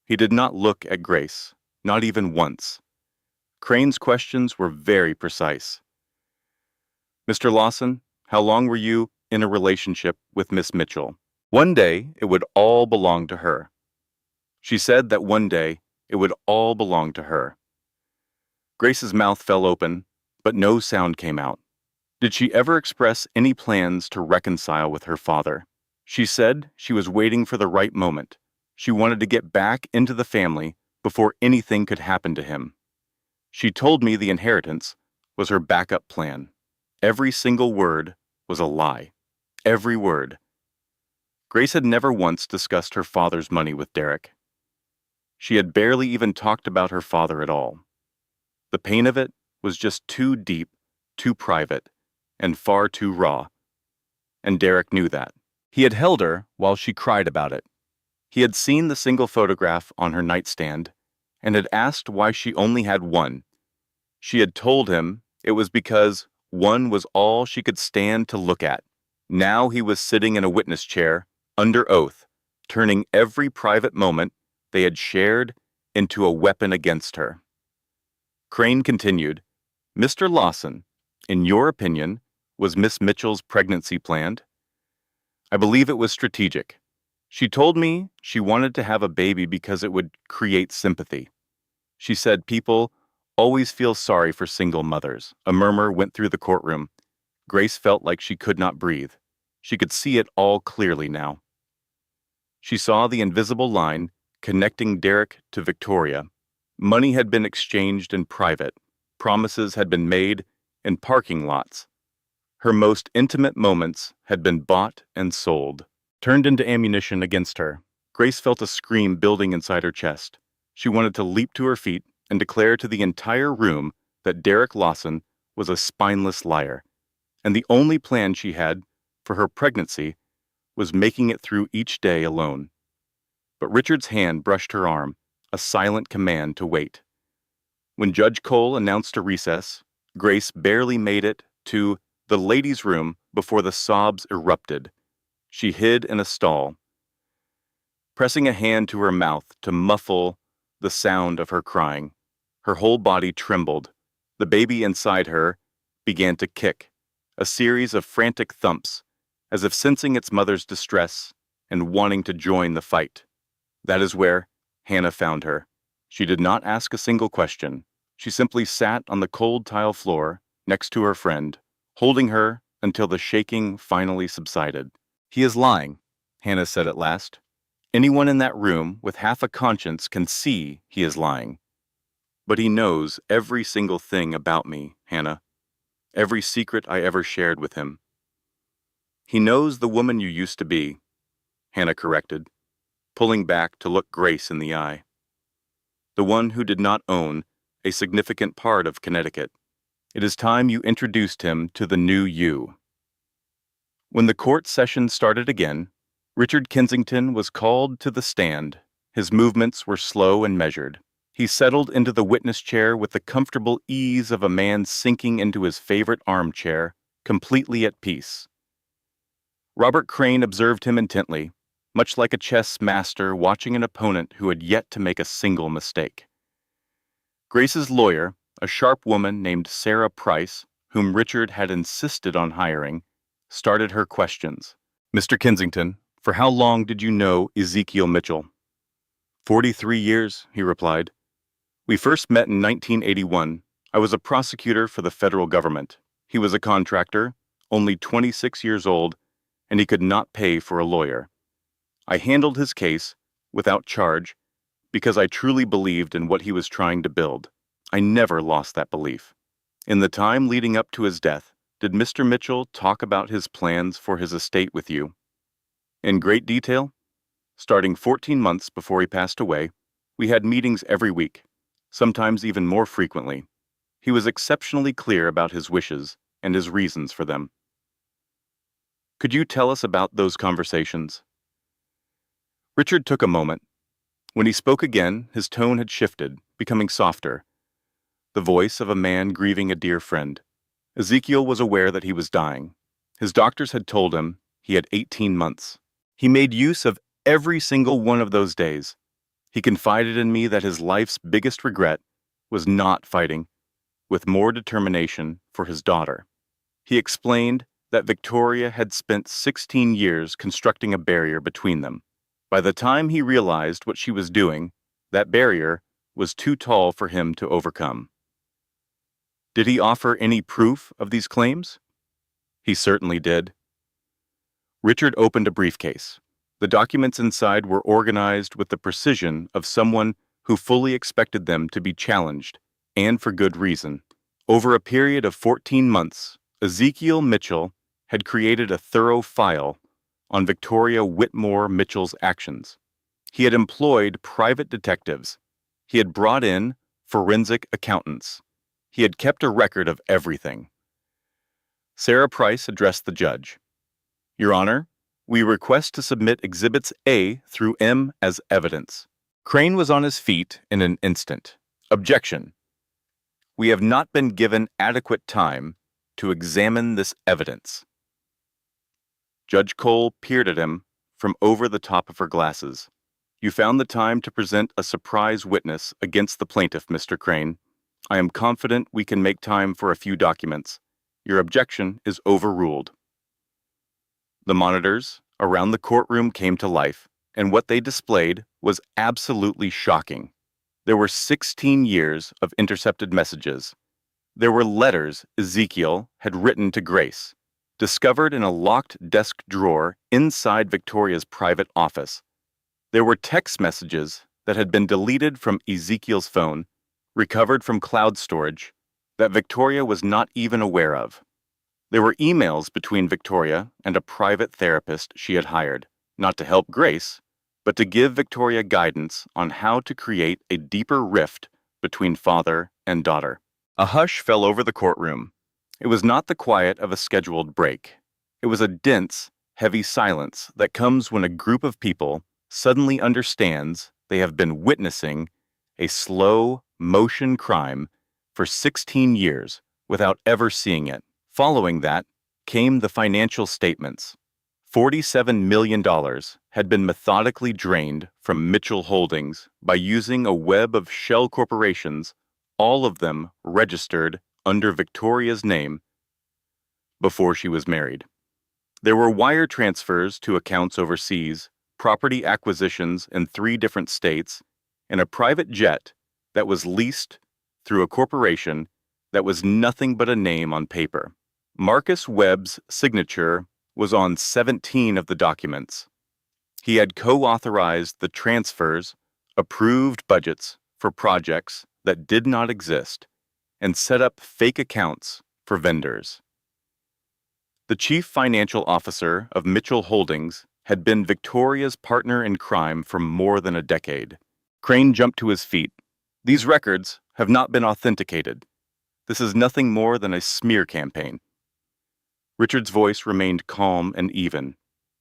He did not look at Grace, not even once. Crane's questions were very precise. Mr. Lawson, how long were you in a relationship with Miss Mitchell? One day, it would all belong to her. She said that one day, it would all belong to her. Grace's mouth fell open, but no sound came out. Did she ever express any plans to reconcile with her father? She said she was waiting for the right moment. She wanted to get back into the family before anything could happen to him. She told me the inheritance was her backup plan. Every single word was a lie. Every word. Grace had never once discussed her father's money with Derek. She had barely even talked about her father at all. The pain of it was just too deep, too private, and far too raw. And Derek knew that. He had held her while she cried about it. He had seen the single photograph on her nightstand and had asked why she only had one. She had told him it was because one was all she could stand to look at. Now he was sitting in a witness chair, under oath, turning every private moment they had shared into a weapon against her. Crane continued, Mr. Lawson, in your opinion, was Miss Mitchell's pregnancy planned? I believe it was strategic. She told me she wanted to have a baby because it would create sympathy. She said people always feel sorry for single mothers. A murmur went through the courtroom. Grace felt like she could not breathe. She could see it all clearly now. She saw the invisible line connecting Derek to Victoria. Money had been exchanged in private. Promises had been made in parking lots. Her most intimate moments had been bought and sold, turned into ammunition against her. Grace felt a scream building inside her chest. She wanted to leap to her feet and declare to the entire room that Derek Lawson was a spineless liar, and the only plan she had for her pregnancy was making it through each day alone. But Richard's hand brushed her arm, a silent command to wait. When Judge Cole announced a recess, Grace barely made it to the ladies' room before the sobs erupted. She hid in a stall, pressing a hand to her mouth to muffle the sound of her crying. Her whole body trembled. The baby inside her began to kick, a series of frantic thumps, as if sensing its mother's distress and wanting to join the fight. That is where Hannah found her. She did not ask a single question. She simply sat on the cold tile floor next to her friend, holding her until the shaking finally subsided. "He is lying," Hannah said at last. "Anyone in that room with half a conscience can see he is lying. But he knows every single thing about me, Hannah. Every secret I ever shared with him." "He knows the woman you used to be," Hannah corrected, pulling back to look Grace in the eye. "The one who did not own a significant part of Connecticut. It is time you introduced him to the new you." When the court session started again, Richard Kensington was called to the stand. His movements were slow and measured. He settled into the witness chair with the comfortable ease of a man sinking into his favorite armchair, completely at peace. Robert Crane observed him intently, much like a chess master watching an opponent who had yet to make a single mistake. Grace's lawyer, a sharp woman named Sarah Price, whom Richard had insisted on hiring, started her questions. "Mr. Kensington, for how long did you know Ezekiel Mitchell?" 43 years, he replied. "We first met in 1981. I was a prosecutor for the federal government. He was a contractor, only 26 years old, and he could not pay for a lawyer. I handled his case without charge because I truly believed in what he was trying to build. I never lost that belief." "In the time leading up to his death, did Mr. Mitchell talk about his plans for his estate with you?" "In great detail. Starting 14 months before he passed away, we had meetings every week, sometimes even more frequently. He was exceptionally clear about his wishes and his reasons for them." "Could you tell us about those conversations?" Richard took a moment. When he spoke again, his tone had shifted, becoming softer. The voice of a man grieving a dear friend. Ezekiel was aware that he was dying. His doctors had told him he had 18 months. He made use of every single one of those days. He confided in me that his life's biggest regret was not fighting with more determination for his daughter. He explained that Victoria had spent 16 years constructing a barrier between them. By the time he realized what she was doing, that barrier was too tall for him to overcome. "Did he offer any proof of these claims?" "He certainly did." Richard opened a briefcase. The documents inside were organized with the precision of someone who fully expected them to be challenged, and for good reason. Over a period of 14 months, Ezekiel Mitchell had created a thorough file on Victoria Whitmore Mitchell's actions. He had employed private detectives. He had brought in forensic accountants. He had kept a record of everything. Sarah Price addressed the judge. "Your Honor, we request to submit Exhibits A through M as evidence." Crane was on his feet in an instant. "Objection. We have not been given adequate time to examine this evidence." Judge Cole peered at him from over the top of her glasses. "You found the time to present a surprise witness against the plaintiff, Mr. Crane. I am confident we can make time for a few documents. Your objection is overruled." The monitors around the courtroom came to life, and what they displayed was absolutely shocking. There were 16 years of intercepted messages. There were letters Ezekiel had written to Grace, discovered in a locked desk drawer inside Victoria's private office. There were text messages that had been deleted from Ezekiel's phone, recovered from cloud storage, that Victoria was not even aware of. There were emails between Victoria and a private therapist she had hired, not to help Grace, but to give Victoria guidance on how to create a deeper rift between father and daughter. A hush fell over the courtroom. It was not the quiet of a scheduled break. It was a dense, heavy silence that comes when a group of people suddenly understands they have been witnessing a slow motion crime for 16 years without ever seeing it. Following that came the financial statements. $47 million had been methodically drained from Mitchell Holdings by using a web of shell corporations, all of them registered under Victoria's name before she was married. There were wire transfers to accounts overseas, property acquisitions in 3 different states, and a private jet that was leased through a corporation that was nothing but a name on paper. Marcus Webb's signature was on 17 of the documents. He had co-authorized the transfers, approved budgets for projects that did not exist, and set up fake accounts for vendors. The chief financial officer of Mitchell Holdings had been Victoria's partner in crime for more than a decade. Crane jumped to his feet. These records have not been authenticated. This is nothing more than a smear campaign. Richard's voice remained calm and even.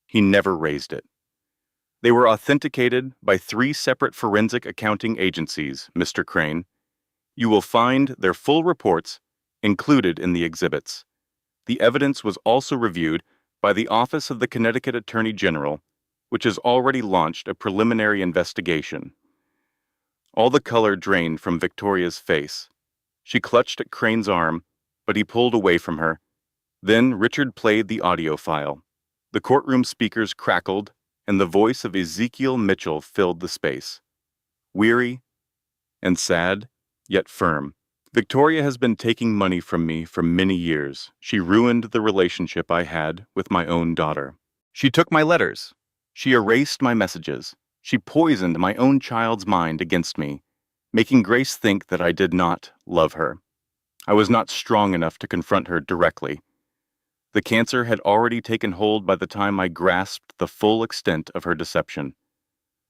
He never raised it. They were authenticated by 3 separate forensic accounting agencies, Mr. Crane. You will find their full reports included in the exhibits. The evidence was also reviewed by the Office of the Connecticut Attorney General, which has already launched a preliminary investigation. All the color drained from Victoria's face. She clutched at Crane's arm, but he pulled away from her. Then Richard played the audio file. The courtroom speakers crackled, and the voice of Ezekiel Mitchell filled the space. Weary and sad, yet firm. Victoria has been taking money from me for many years. She ruined the relationship I had with my own daughter. She took my letters. She erased my messages. She poisoned my own child's mind against me, making Grace think that I did not love her. I was not strong enough to confront her directly. The cancer had already taken hold by the time I grasped the full extent of her deception.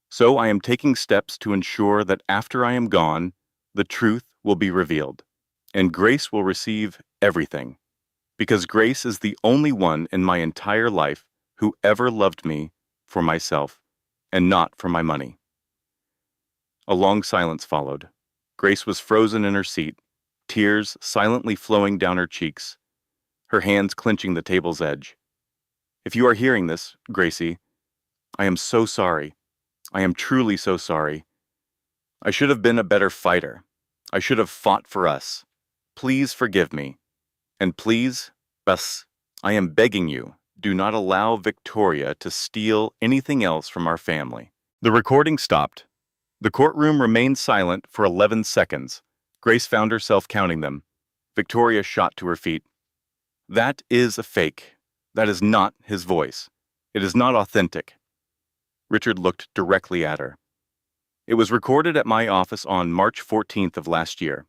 So I am taking steps to ensure that after I am gone, the truth will be revealed, and Grace will receive everything, because Grace is the only one in my entire life who ever loved me for myself and not for my money. A long silence followed. Grace was frozen in her seat, tears silently flowing down her cheeks, her hands clenching the table's edge. If you are hearing this, Gracie, I am so sorry. I am truly so sorry. I should have been a better fighter. I should have fought for us. Please forgive me. And please, Bess, I am begging you, do not allow Victoria to steal anything else from our family. The recording stopped. The courtroom remained silent for 11 seconds. Grace found herself counting them. Victoria shot to her feet. That is a fake. That is not his voice. It is not authentic. Richard looked directly at her. It was recorded at my office on March 14th of last year.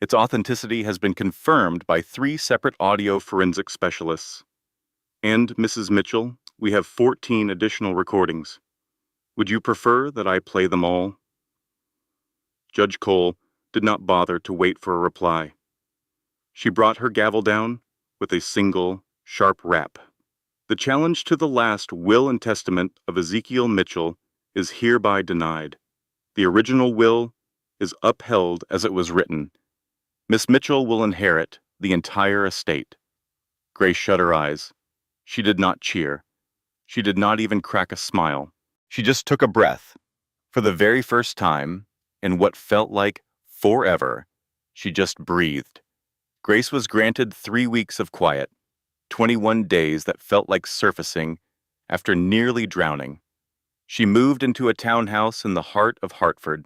Its authenticity has been confirmed by 3 separate audio forensic specialists. And, Mrs. Mitchell, we have 14 additional recordings. Would you prefer that I play them all? Judge Cole did not bother to wait for a reply. She brought her gavel down with a single, sharp rap. The challenge to the last will and testament of Ezekiel Mitchell is hereby denied. The original will is upheld as it was written. Miss Mitchell will inherit the entire estate. Grace shut her eyes. She did not cheer. She did not even crack a smile. She just took a breath. For the very first time, in what felt like forever, she just breathed. Grace was granted 3 weeks of quiet, 21 days that felt like surfacing after nearly drowning. She moved into a townhouse in the heart of Hartford.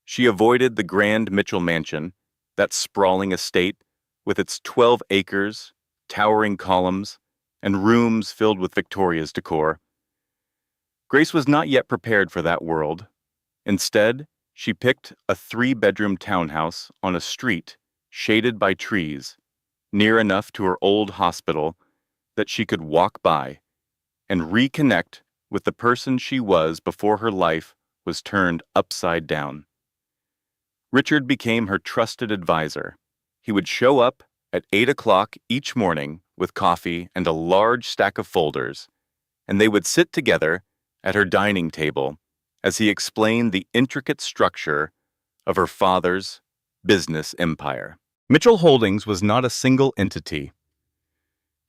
She avoided the grand Mitchell mansion, that sprawling estate with its 12 acres, towering columns, and rooms filled with Victoria's decor. Grace was not yet prepared for that world. Instead, she picked a 3-bedroom townhouse on a street shaded by trees, near enough to her old hospital that she could walk by and reconnect with the person she was before her life was turned upside down. Richard became her trusted advisor. He would show up at 8 o'clock each morning with coffee and a large stack of folders, and they would sit together at her dining table as he explained the intricate structure of her father's business empire. Mitchell Holdings was not a single entity.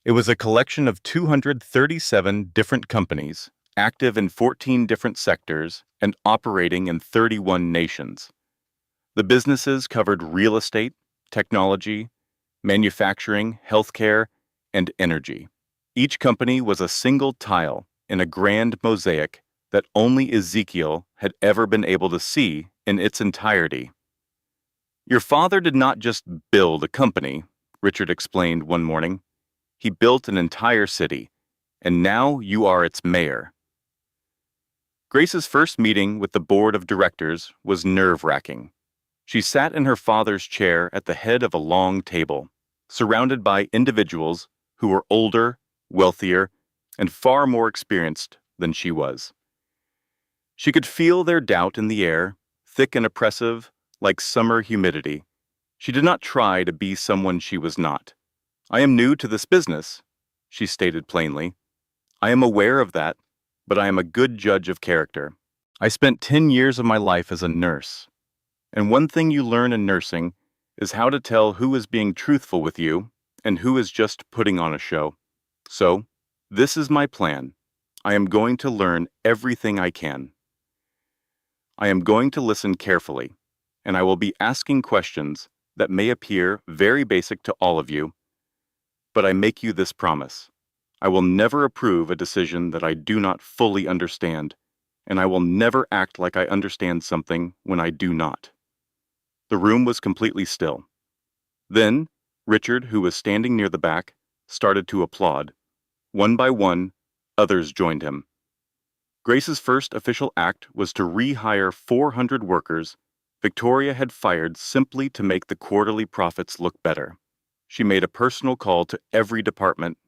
It was a collection of 237 different companies, active in 14 different sectors and operating in 31 nations. The businesses covered real estate, technology, manufacturing, healthcare, and energy. Each company was a single tile in a grand mosaic that only Ezekiel had ever been able to see in its entirety. "Your father did not just build a company," Richard explained one morning. "He built an entire city, and now you are its mayor." Grace's first meeting with the board of directors was nerve-wracking. She sat in her father's chair at the head of a long table, surrounded by individuals who were older, wealthier, and far more experienced than she was. She could feel their doubt in the air, thick and oppressive, like summer humidity. She did not try to be someone she was not. "I am new to this business," she stated plainly. "I am aware of that, but I am a good judge of character. I spent 10 years of my life as a nurse. And one thing you learn in nursing is how to tell who is being truthful with you and who is just putting on a show. So, this is my plan. I am going to learn everything I can. I am going to listen carefully, and I will be asking questions that may appear very basic to all of you, but I make you this promise. I will never approve a decision that I do not fully understand, and I will never act like I understand something when I do not." The room was completely still. Then, Richard, who was standing near the back, started to applaud. One by one, others joined him. Grace's first official act was to rehire 400 workers Victoria had fired simply to make the quarterly profits look better. She made a personal call to every department.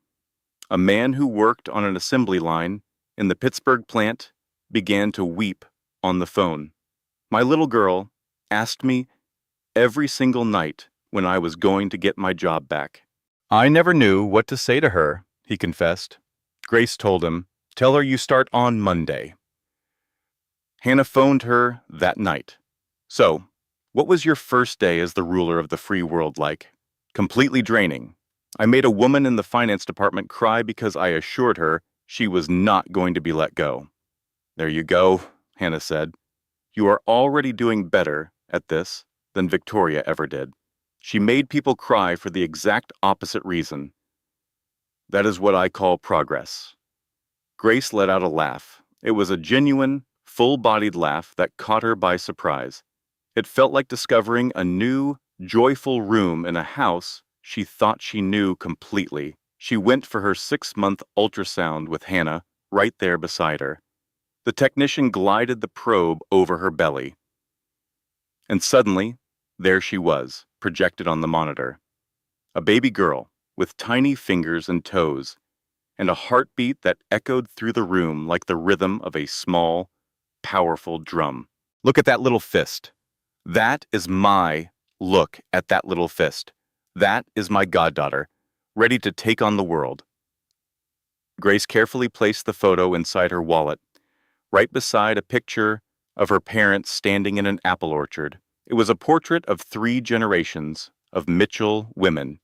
A man who worked on an assembly line in the Pittsburgh plant began to weep on the phone. "My little girl asked me every single night when I was going to get my job back. I never knew what to say to her," he confessed. Grace told him, "Tell her you start on Monday." Hannah phoned her that night. "So, what was your first day as the ruler of the free world like?" "Completely draining. I made a woman in the finance department cry because I assured her she was not going to be let go." "There you go," Hannah said. "You are already doing better at this than Victoria ever did. She made people cry for the exact opposite reason. That is what I call progress." Grace let out a laugh. It was a genuine, full-bodied laugh that caught her by surprise. It felt like discovering a new, joyful room in a house she thought she knew completely. She went for her 6-month ultrasound with Hannah right there beside her. The technician glided the probe over her belly. And suddenly, there she was, projected on the monitor. A baby girl with tiny fingers and toes, and a heartbeat that echoed through the room like the rhythm of a small, powerful drum. "Look at that little fist. That is my look at that little fist. That is my goddaughter, ready to take on the world." Grace carefully placed the photo inside her wallet, right beside a picture of her parents standing in an apple orchard. It was a portrait of 3 generations of Mitchell women,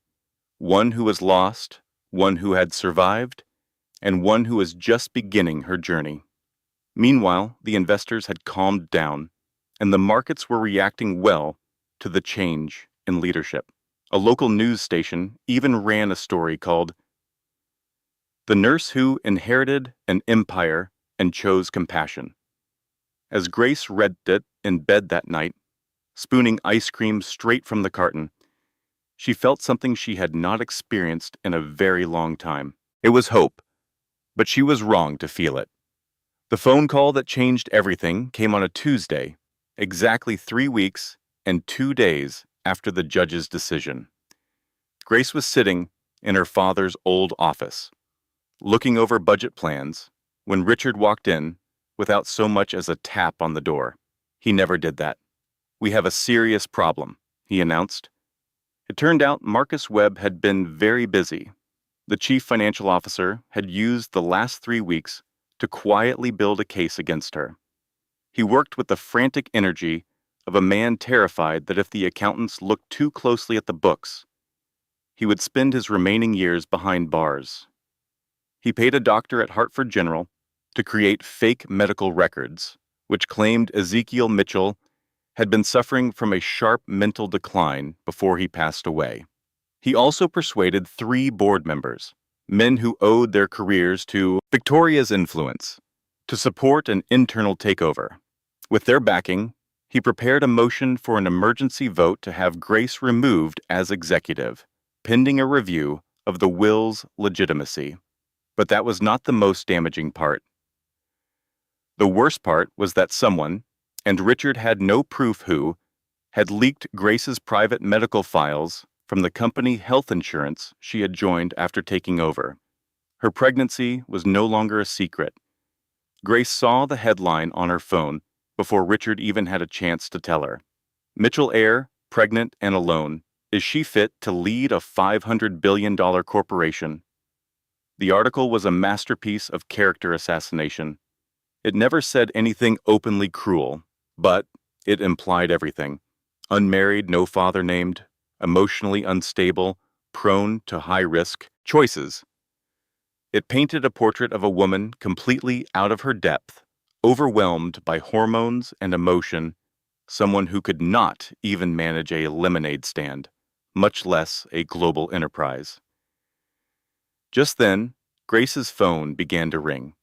one who was lost, one who had survived, and one who was just beginning her journey. Meanwhile, the investors had calmed down, and the markets were reacting well to the change in leadership. A local news station even ran a story called "The Nurse Who Inherited an Empire and Chose Compassion." As Grace read it in bed that night, spooning ice cream straight from the carton, she felt something she had not experienced in a very long time. It was hope, but she was wrong to feel it. The phone call that changed everything came on a Tuesday, exactly 3 weeks and 2 days after the judge's decision. Grace was sitting in her father's old office, looking over budget plans when Richard walked in without so much as a tap on the door. He never did that. "We have a serious problem," he announced. It turned out Marcus Webb had been very busy. The chief financial officer had used the last 3 weeks to quietly build a case against her. He worked with the frantic energy of a man terrified that if the accountants looked too closely at the books, he would spend his remaining years behind bars. He paid a doctor at Hartford General to create fake medical records, which claimed Ezekiel Mitchell had been suffering from a sharp mental decline before he passed away. He also persuaded 3 board members, men who owed their careers to Victoria's influence, to support an internal takeover. With their backing, he prepared a motion for an emergency vote to have Grace removed as executive, pending a review of the will's legitimacy. But that was not the most damaging part. The worst part was that someone, and Richard had no proof who, had leaked Grace's private medical files from the company health insurance she had joined after taking over. Her pregnancy was no longer a secret. Grace saw the headline on her phone before Richard even had a chance to tell her. "Mitchell heir, pregnant and alone. Is she fit to lead a $500 billion corporation?" The article was a masterpiece of character assassination. It never said anything openly cruel, but it implied everything. Unmarried, no father named, emotionally unstable, prone to high-risk choices. It painted a portrait of a woman completely out of her depth, overwhelmed by hormones and emotion, someone who could not even manage a lemonade stand, much less a global enterprise. Just then, Grace's phone began to ring.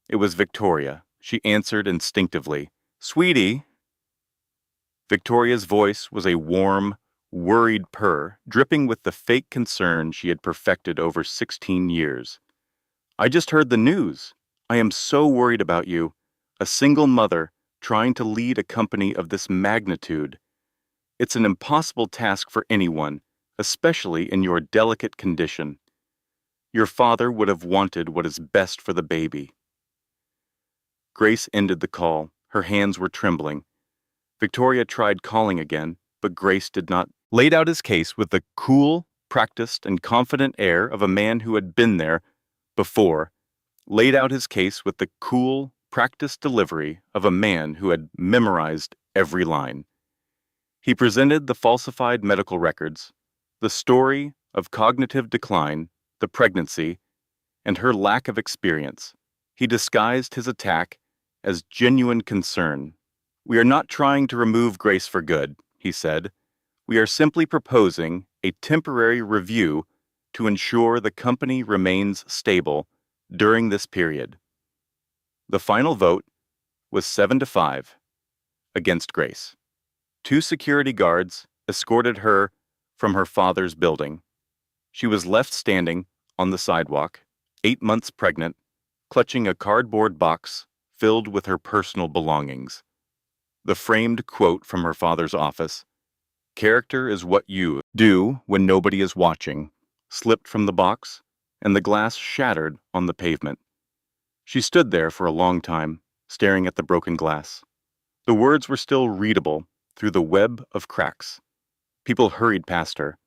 It was Victoria. She answered instinctively. "Sweetie." Victoria's voice was a warm, worried purr, dripping with the fake concern she had perfected over 16 years. "I just heard the news. I am so worried about you. A single mother trying to lead a company of this magnitude. It's an impossible task for anyone, especially in your delicate condition. Your father would have wanted what is best for the baby." Grace ended the call. Her hands were trembling. Victoria tried calling again, but Grace did not. Laid out his case with the cool, practiced, and confident air of a man who had been there before. Laid out his case with the cool, practiced delivery of a man who had memorized every line. He presented the falsified medical records, the story of cognitive decline, the pregnancy, and her lack of experience. He disguised his attack as genuine concern. "We are not trying to remove Grace for good," he said. "We are simply proposing a temporary review to ensure the company remains stable during this period." The final vote was 7-5 against Grace. 2 security guards escorted her from her father's building. She was left standing on the sidewalk, 8 months pregnant, clutching a cardboard box filled with her personal belongings. The framed quote from her father's office, "Character is what you do when nobody is watching," slipped from the box, and the glass shattered on the pavement. She stood there for a long time, staring at the broken glass. The words were still readable through the web of cracks. People hurried past her.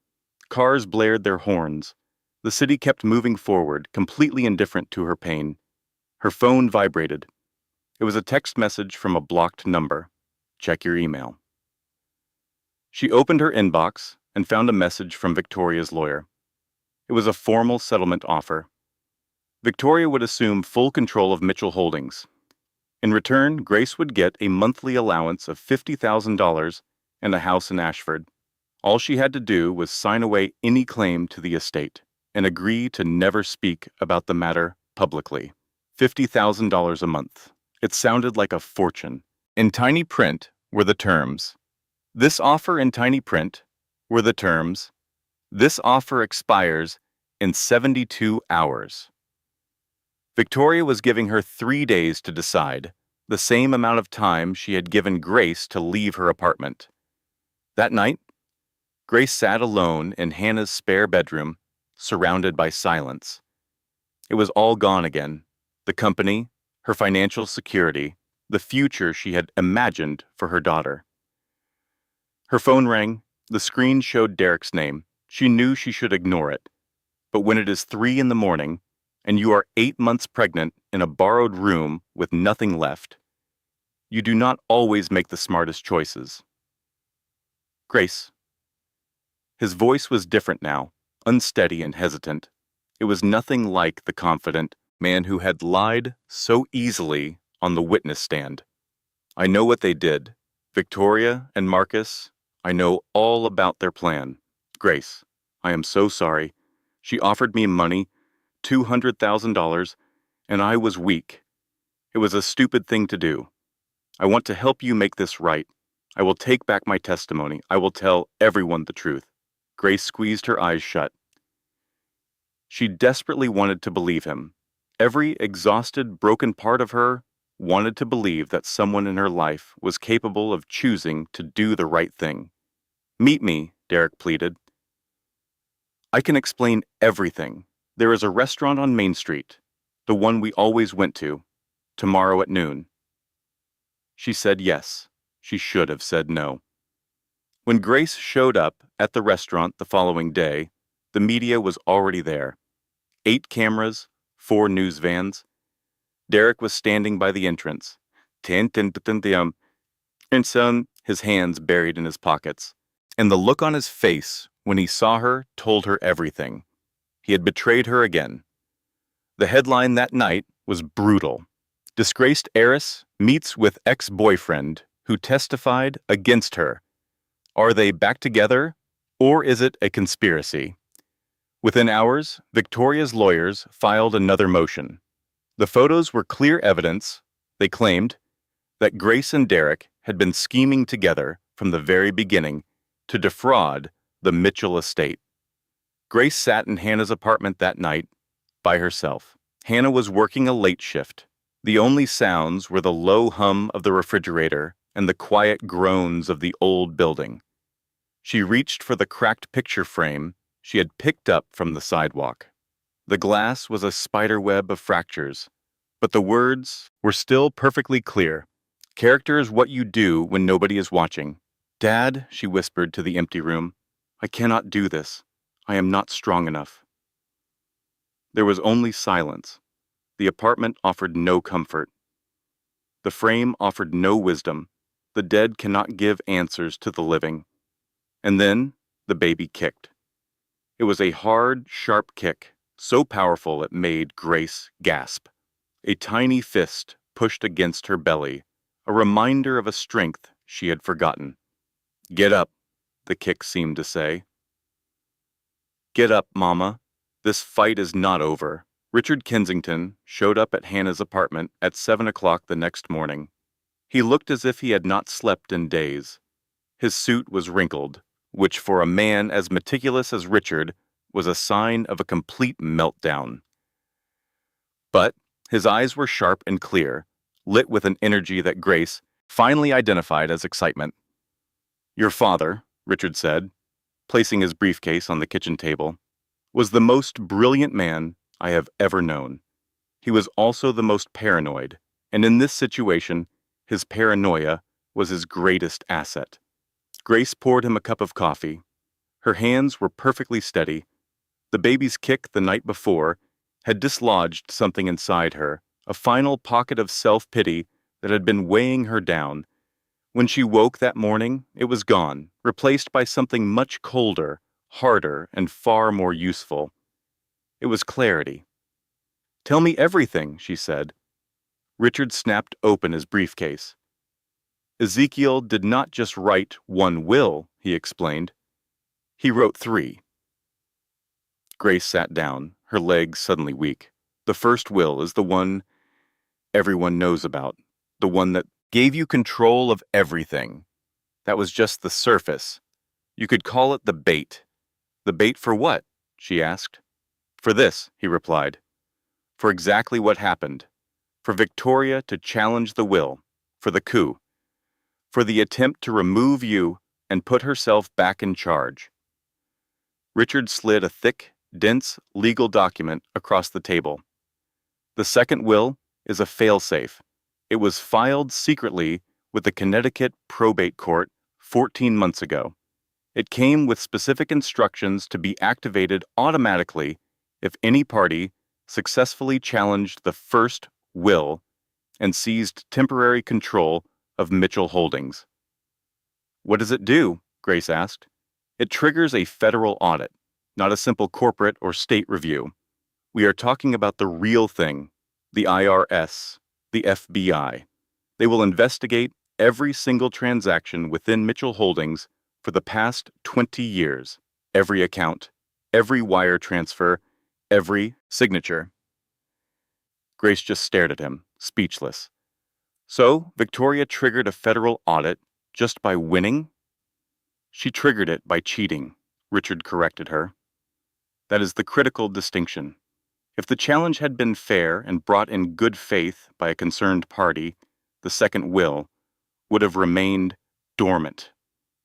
Cars blared their horns. The city kept moving forward, completely indifferent to her pain. Her phone vibrated. It was a text message from a blocked number. "Check your email." She opened her inbox and found a message from Victoria's lawyer. It was a formal settlement offer. Victoria would assume full control of Mitchell Holdings. In return, Grace would get a monthly allowance of $50,000 and a house in Ashford. All she had to do was sign away any claim to the estate and agree to never speak about the matter publicly. $50,000 a month. It sounded like a fortune. In tiny print were the terms. This offer in tiny print were the terms. This offer expires in 72 hours. Victoria was giving her 3 days to decide, the same amount of time she had given Grace to leave her apartment. That night, Grace sat alone in Hannah's spare bedroom, surrounded by silence. It was all gone again. The company, her financial security, the future she had imagined for her daughter. Her phone rang. The screen showed Derek's name. She knew she should ignore it. But when it is 3 in the morning, and you are 8 months pregnant in a borrowed room with nothing left, you do not always make the smartest choices. Grace. His voice was different now, unsteady and hesitant. It was nothing like the confident man who had lied so easily on the witness stand. I know what they did. Victoria and Marcus, I know all about their plan. Grace, I am so sorry. She offered me money, $200,000, and I was weak. It was a stupid thing to do. I want to help you make this right. I will take back my testimony. I will tell everyone the truth. Grace squeezed her eyes shut. She desperately wanted to believe him. Every exhausted, broken part of her wanted to believe that someone in her life was capable of choosing to do the right thing. Meet me, Derek pleaded. I can explain everything. There is a restaurant on Main Street, the one we always went to, tomorrow at noon. She said yes. She should have said no. When Grace showed up at the restaurant the following day, the media was already there. 8 cameras, 4 news vans. Derek was standing by the entrance, his hands buried in his pockets. And the look on his face when he saw her told her everything. He had betrayed her again. The headline that night was brutal. Disgraced heiress meets with ex-boyfriend who testified against her. Are they back together, or is it a conspiracy? Within hours, Victoria's lawyers filed another motion. The photos were clear evidence, they claimed, that Grace and Derek had been scheming together from the very beginning to defraud the Mitchell estate. Grace sat in Hannah's apartment that night by herself. Hannah was working a late shift. The only sounds were the low hum of the refrigerator and the quiet groans of the old building. She reached for the cracked picture frame she had picked up from the sidewalk. The glass was a spiderweb of fractures, but the words were still perfectly clear. Character is what you do when nobody is watching. Dad, she whispered to the empty room, I cannot do this. I am not strong enough. There was only silence. The apartment offered no comfort. The frame offered no wisdom. The dead cannot give answers to the living. And then the baby kicked. It was a hard, sharp kick, so powerful it made Grace gasp. A tiny fist pushed against her belly, a reminder of a strength she had forgotten. Get up, the kick seemed to say. Get up, Mama. This fight is not over. Richard Kensington showed up at Hannah's apartment at 7 o'clock the next morning. He looked as if he had not slept in days. His suit was wrinkled, which for a man as meticulous as Richard was a sign of a complete meltdown. But his eyes were sharp and clear, lit with an energy that Grace finally identified as excitement. Your father, Richard said, placing his briefcase on the kitchen table, was the most brilliant man I have ever known. He was also the most paranoid, and in this situation, his paranoia was his greatest asset. Grace poured him a cup of coffee. Her hands were perfectly steady. The baby's kick the night before had dislodged something inside her, a final pocket of self-pity that had been weighing her down. When she woke that morning, it was gone, replaced by something much colder, harder, and far more useful. It was clarity. Tell me everything, she said. Richard snapped open his briefcase. Ezekiel did not just write one will, he explained. He wrote 3. Grace sat down, her legs suddenly weak. The first will is the one everyone knows about, the one that gave you control of everything. That was just the surface. You could call it the bait. The bait for what? She asked. For this, he replied. For exactly what happened. For Victoria to challenge the will. For the coup. For the attempt to remove you and put herself back in charge. Richard slid a thick, dense legal document across the table. The second will is a failsafe. It was filed secretly with the Connecticut probate court 14 months ago. It came with specific instructions to be activated automatically if any party successfully challenged the first will and seized temporary control of Mitchell Holdings. What does it do? Grace asked. It triggers a federal audit, not a simple corporate or state review. We are talking about the real thing, the IRS, the FBI. They will investigate every single transaction within Mitchell Holdings for the past 20 years, every account, every wire transfer, every signature. Grace just stared at him, speechless. So, Victoria triggered a federal audit just by winning? She triggered it by cheating, Richard corrected her. That is the critical distinction. If the challenge had been fair and brought in good faith by a concerned party, the second will would have remained dormant.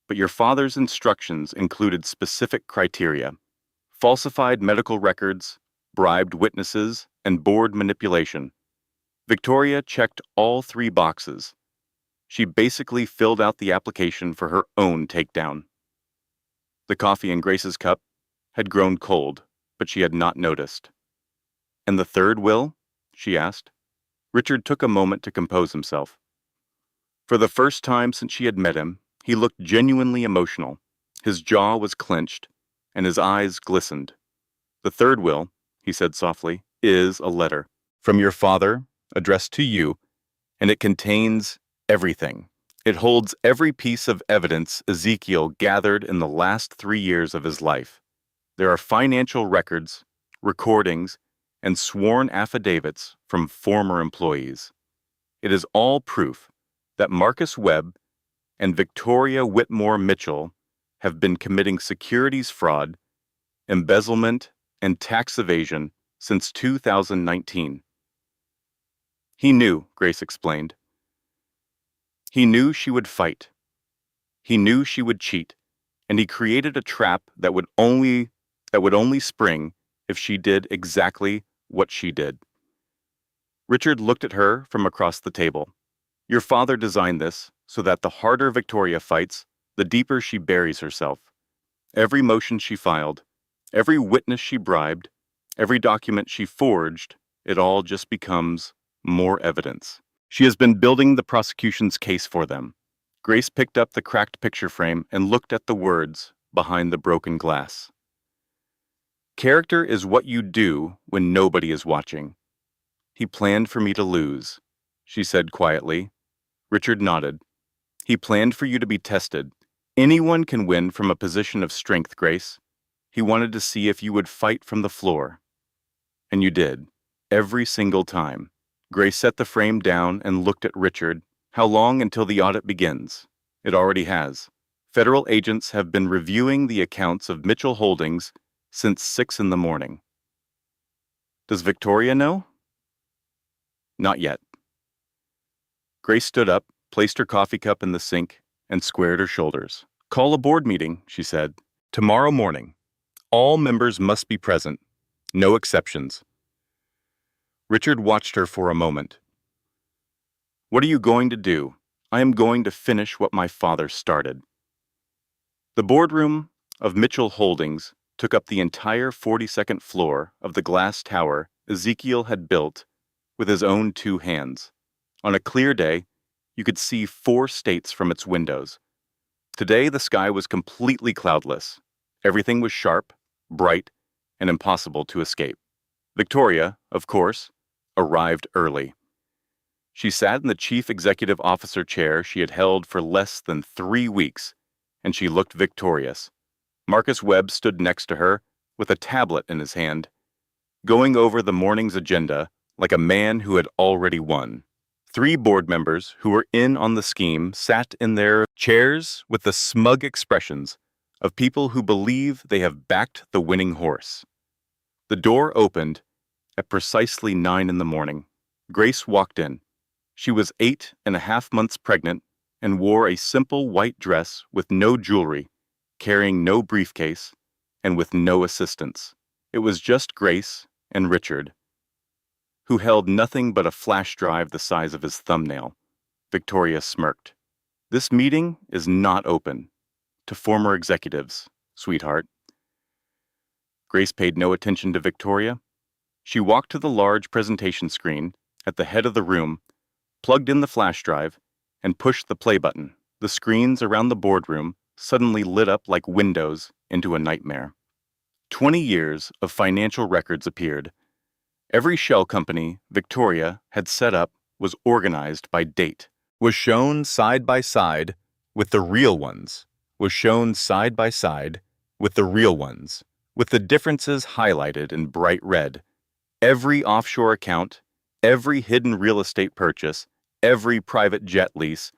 But your father's instructions included specific criteria: falsified medical records, bribed witnesses, and board manipulation. Victoria checked all three boxes. She basically filled out the application for her own takedown. The coffee in Grace's cup had grown cold, but she had not noticed. And the third will? She asked. Richard took a moment to compose himself. For the first time since she had met him, he looked genuinely emotional. His jaw was clenched, and his eyes glistened. The third will, he said softly, is a letter from your father, addressed to you, and it contains everything. It holds every piece of evidence Ezekiel gathered in the last 3 years of his life. There are financial records, recordings, and sworn affidavits from former employees. It is all proof that Marcus Webb and Victoria Whitmore Mitchell have been committing securities fraud, embezzlement, and tax evasion since 2019. He knew, Grace explained. He knew she would fight. He knew she would cheat, and he created a trap that would only spring if she did exactly what she did. Richard looked at her from across the table. Your father designed this so that the harder Victoria fights, the deeper she buries herself. Every motion she filed, every witness she bribed, every document she forged, it all just becomes more evidence. She has been building the prosecution's case for them. Grace picked up the cracked picture frame and looked at the words behind the broken glass. Character is what you do when nobody is watching. He planned for me to lose, she said quietly. Richard nodded. He planned for you to be tested. Anyone can win from a position of strength, Grace. He wanted to see if you would fight from the floor. And you did, every single time. Grace set the frame down and looked at Richard. How long until the audit begins? It already has. Federal agents have been reviewing the accounts of Mitchell Holdings since 6 in the morning. Does Victoria know? Not yet. Grace stood up, placed her coffee cup in the sink, and squared her shoulders. Call a board meeting, she said. Tomorrow morning. All members must be present. No exceptions. Richard watched her for a moment. What are you going to do? I am going to finish what my father started. The boardroom of Mitchell Holdings took up the entire 42nd floor of the glass tower Ezekiel had built with his own 2 hands. On a clear day, you could see 4 states from its windows. Today, the sky was completely cloudless. Everything was sharp, bright, and impossible to escape. Victoria, of course, arrived early. She sat in the chief executive officer chair she had held for less than 3 weeks, and she looked victorious. Marcus Webb stood next to her with a tablet in his hand, going over the morning's agenda like a man who had already won. 3 board members who were in on the scheme sat in their chairs with the smug expressions of people who believe they have backed the winning horse. The door opened at precisely 9 in the morning. Grace walked in. She was 8.5 months pregnant and wore a simple white dress with no jewelry, carrying no briefcase, and with no assistants. It was just Grace and Richard. who held nothing but a flash drive the size of his thumbnail. Victoria smirked. This meeting is not open to former executives, sweetheart. Grace paid no attention to Victoria. She walked to the large presentation screen at the head of the room, plugged in the flash drive, and pushed the play button. The screens around the boardroom suddenly lit up like windows into a nightmare. 20 years of financial records appeared. Every shell company Victoria had set up was organized by date, was shown side by side with the real ones, was shown side by side with the real ones, with the differences highlighted in bright red. Every offshore account, every hidden real estate purchase, every private jet lease,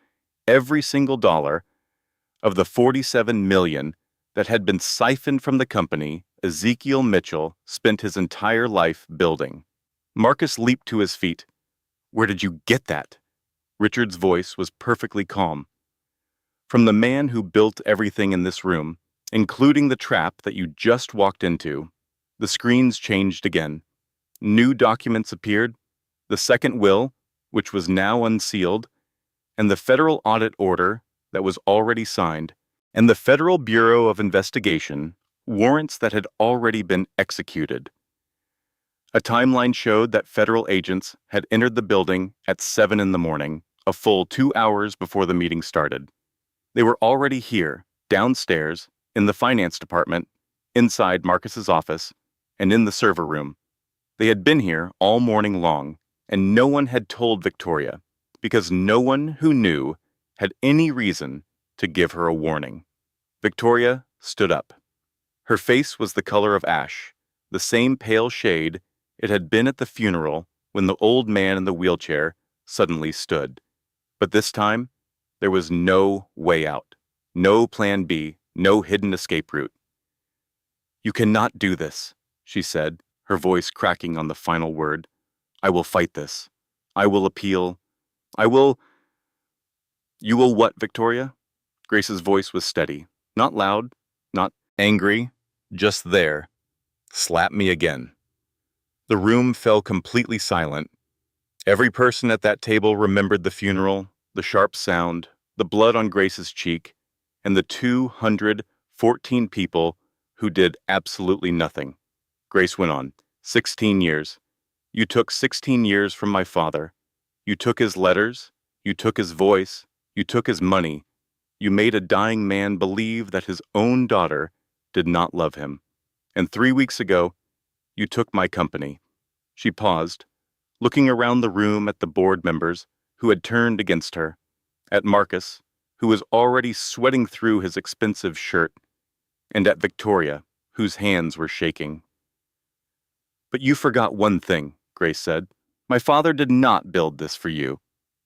every single dollar of the $47 million that had been siphoned from the company Ezekiel Mitchell spent his entire life building. Marcus leaped to his feet. Where did you get that? Richard's voice was perfectly calm. From the man who built everything in this room, including the trap that you just walked into. The screens changed again. New documents appeared, the second will, which was now unsealed, and the federal audit order that was already signed, and the Federal Bureau of Investigation warrants that had already been executed. A timeline showed that federal agents had entered the building at 7 in the morning, a full 2 hours before the meeting started. They were already here, downstairs, in the finance department, inside Marcus's office, and in the server room. They had been here all morning long, and no one had told Victoria, because no one who knew had any reason to give her a warning. Victoria stood up. Her face was the color of ash, the same pale shade it had been at the funeral when the old man in the wheelchair suddenly stood. But this time, there was no way out, no plan B, no hidden escape route. You cannot do this, she said, her voice cracking on the final word. I will fight this. I will appeal. I will... You will what, Victoria? Grace's voice was steady, not loud, not angry, just there. Slap me again. The room fell completely silent. Every person at that table remembered the funeral, the sharp sound, the blood on Grace's cheek, and the 214 people who did absolutely nothing. Grace went on. 16 years. You took 16 years from my father. You took his letters. You took his voice. You took his money. You made a dying man believe that his own daughter did not love him. And 3 weeks ago, you took my company. She paused, looking around the room at the board members who had turned against her, at Marcus, who was already sweating through his expensive shirt, and at Victoria, whose hands were shaking. But you forgot one thing, Grace said. My father did not build this for you.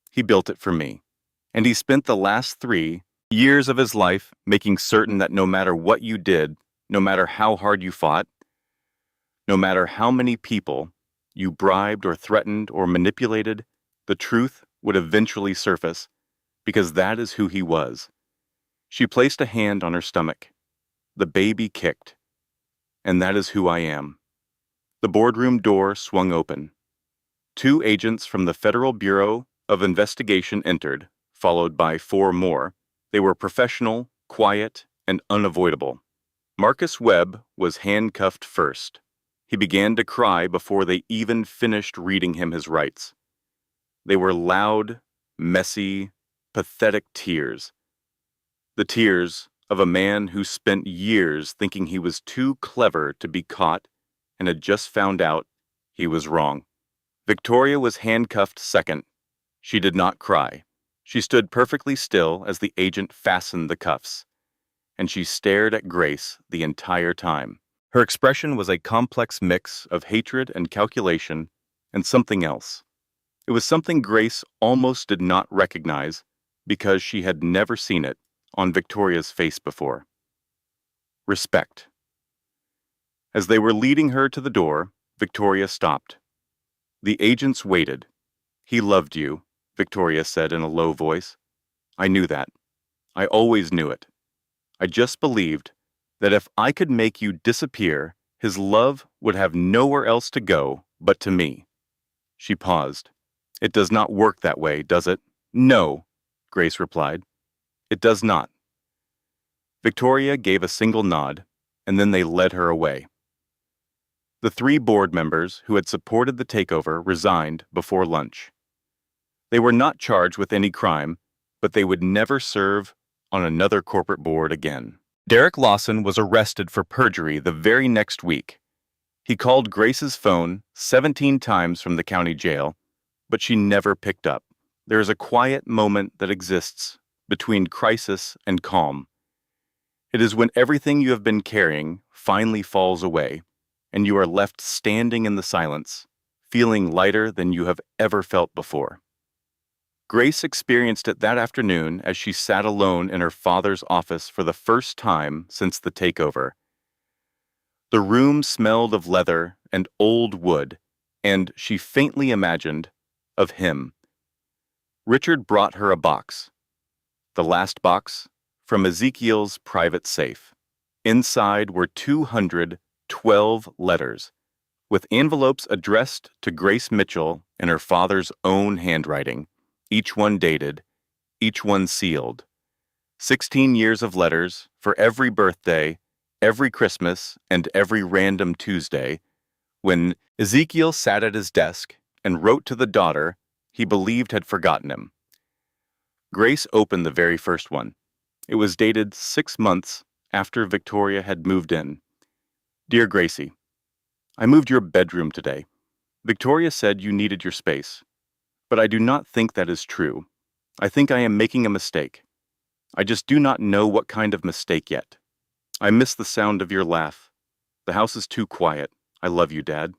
He built it for me. And he spent the last 3 years of his life making certain that no matter what you did, no matter how hard you fought, no matter how many people you bribed or threatened or manipulated, the truth would eventually surface, because that is who he was. She placed a hand on her stomach. The baby kicked. And that is who I am. The boardroom door swung open. 2 agents from the Federal Bureau of Investigation entered, followed by 4 more. They were professional, quiet, and unavoidable. Marcus Webb was handcuffed first. He began to cry before they even finished reading him his rights. They were loud, messy, pathetic tears. The tears of a man who spent years thinking he was too clever to be caught and had just found out he was wrong. Victoria was handcuffed second. She did not cry. She stood perfectly still as the agent fastened the cuffs, and she stared at Grace the entire time. Her expression was a complex mix of hatred and calculation and something else. It was something Grace almost did not recognize because she had never seen it on Victoria's face before. Respect. As they were leading her to the door, Victoria stopped. The agents waited. He loved you, Victoria said in a low voice. I knew that. I always knew it. I just believed that if I could make you disappear, his love would have nowhere else to go but to me. She paused. It does not work that way, does it? No, Grace replied. It does not. Victoria gave a single nod, and then they led her away. The 3 board members who had supported the takeover resigned before lunch. They were not charged with any crime, but they would never serve on another corporate board again. Derek Lawson was arrested for perjury the very next week. He called Grace's phone 17 times from the county jail, but she never picked up. There is a quiet moment that exists between crisis and calm. It is when everything you have been carrying finally falls away, and you are left standing in the silence, feeling lighter than you have ever felt before. Grace experienced it that afternoon as she sat alone in her father's office for the first time since the takeover. The room smelled of leather and old wood, and she faintly imagined of him. Richard brought her a box, the last box from Ezekiel's private safe. Inside were 212 letters, with envelopes addressed to Grace Mitchell in her father's own handwriting, each one dated, each one sealed. 16 years of letters for every birthday, every Christmas, and every random Tuesday, when Ezekiel sat at his desk and wrote to the daughter he believed had forgotten him. Grace opened the very first one. It was dated 6 months after Victoria had moved in. Dear Gracie, I moved your bedroom today. Victoria said you needed your space, but I do not think that is true. I think I am making a mistake. I just do not know what kind of mistake yet. I miss the sound of your laugh. The house is too quiet. I love you, Dad.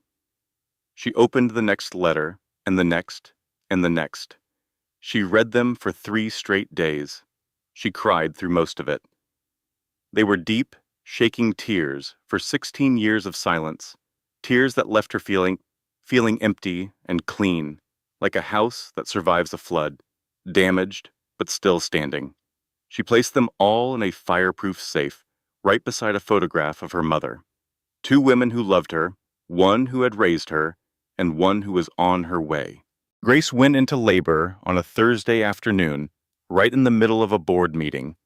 She opened the next letter, and the next, and the next. She read them for 3 straight days. She cried through most of it. They were deep, shaking tears for 16 years of silence, tears that left her feeling empty and clean, like a house that survives a flood, damaged but still standing. She placed them all in a fireproof safe, right beside a photograph of her mother. 2 women who loved her, one who had raised her, and one who was on her way. Grace went into labor on a Thursday afternoon, right in the middle of a board meeting.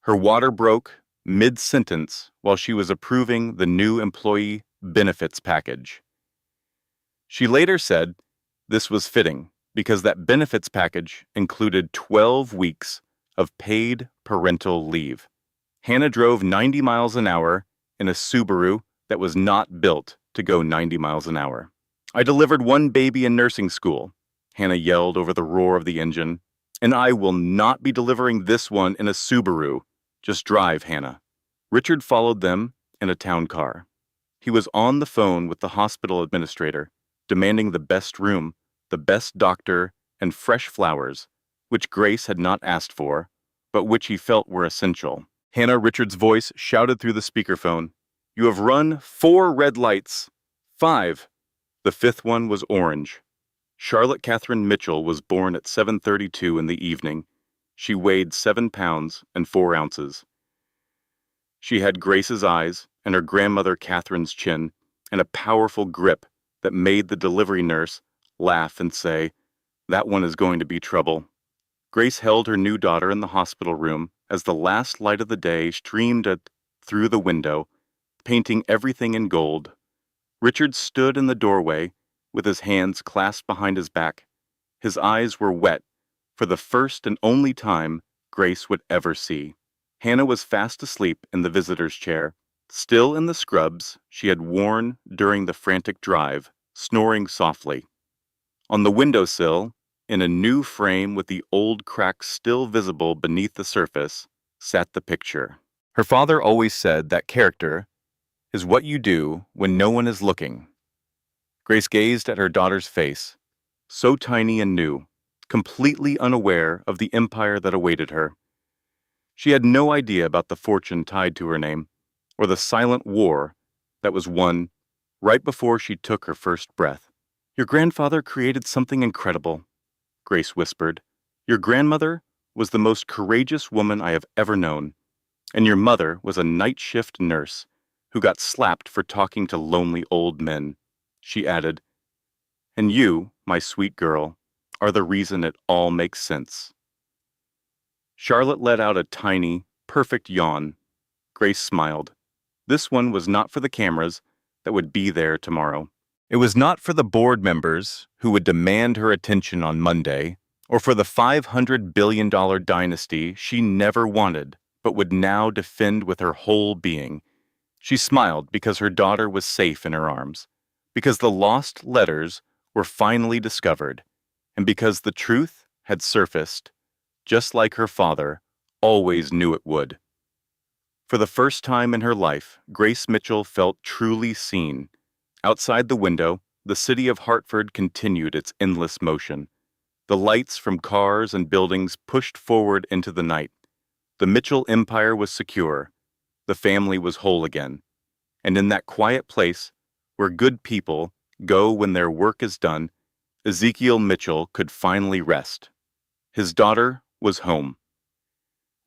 Her water broke mid-sentence while she was approving the new employee benefits package. She later said this was fitting because that benefits package included 12 weeks of paid parental leave. Hannah drove 90 miles an hour in a Subaru that was not built to go 90 miles an hour. I delivered 1 baby in nursing school, Hannah yelled over the roar of the engine, and I will not be delivering this one in a Subaru. Just drive, Hannah. Richard followed them in a town car. He was on the phone with the hospital administrator, demanding the best room, the best doctor, and fresh flowers, which Grace had not asked for, but which he felt were essential. Hannah, Richard's voice shouted through the speakerphone, "You have run 4 red lights. 5. The 5th one was orange." Charlotte Catherine Mitchell was born at 7:32 in the evening. She weighed 7 pounds and 4 ounces. She had Grace's eyes and her grandmother Catherine's chin, and a powerful grip that made the delivery nurse laugh and say, "That one is going to be trouble." Grace held her new daughter in the hospital room as the last light of the day streamed through the window, painting everything in gold. Richard stood in the doorway with his hands clasped behind his back. His eyes were wet for the first and only time Grace would ever see. Hannah was fast asleep in the visitor's chair, still in the scrubs she had worn during the frantic drive, snoring softly. On the windowsill, in a new frame with the old cracks still visible beneath the surface, sat the picture. Her father always said that character is what you do when no one is looking. Grace gazed at her daughter's face, so tiny and new, completely unaware of the empire that awaited her. She had no idea about the fortune tied to her name, or the silent war that was won right before she took her first breath. "Your grandfather created something incredible," Grace whispered. "Your grandmother was the most courageous woman I have ever known, and your mother was a night shift nurse who got slapped for talking to lonely old men," she added. And you, my sweet girl, are the reason it all makes sense. Charlotte let out a tiny, perfect yawn. Grace smiled. This one was not for the cameras that would be there tomorrow. It was not for the board members who would demand her attention on Monday, or for the $500 billion dynasty she never wanted, but would now defend with her whole being. She smiled because her daughter was safe in her arms, because the lost letters were finally discovered, and because the truth had surfaced, just like her father always knew it would. For the first time in her life, Grace Mitchell felt truly seen. Outside the window, the city of Hartford continued its endless motion. The lights from cars and buildings pushed forward into the night. The Mitchell empire was secure. The family was whole again. And in that quiet place, where good people go when their work is done, Ezekiel Mitchell could finally rest. His daughter was home.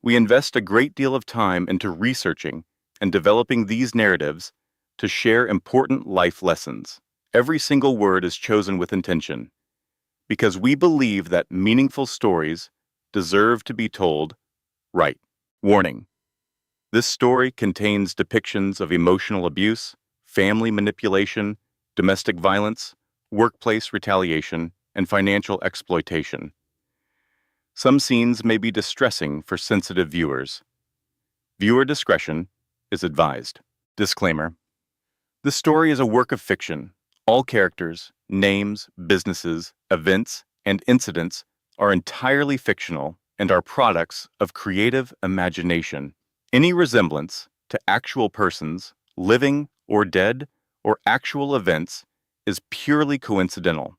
We invest a great deal of time into researching and developing these narratives to share important life lessons. Every single word is chosen with intention, because we believe that meaningful stories deserve to be told right. Warning: this story contains depictions of emotional abuse, family manipulation, domestic violence, workplace retaliation, and financial exploitation. Some scenes may be distressing for sensitive viewers. Viewer discretion is advised. Disclaimer: this story is a work of fiction. All characters, names, businesses, events, and incidents are entirely fictional and are products of creative imagination. Any resemblance to actual persons, living or dead, or actual events is purely coincidental.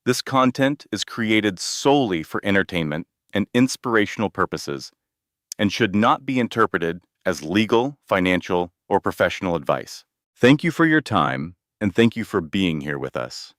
This content is created solely for entertainment and inspirational purposes and should not be interpreted as legal, financial, or professional advice. Thank you for your time, and thank you for being here with us.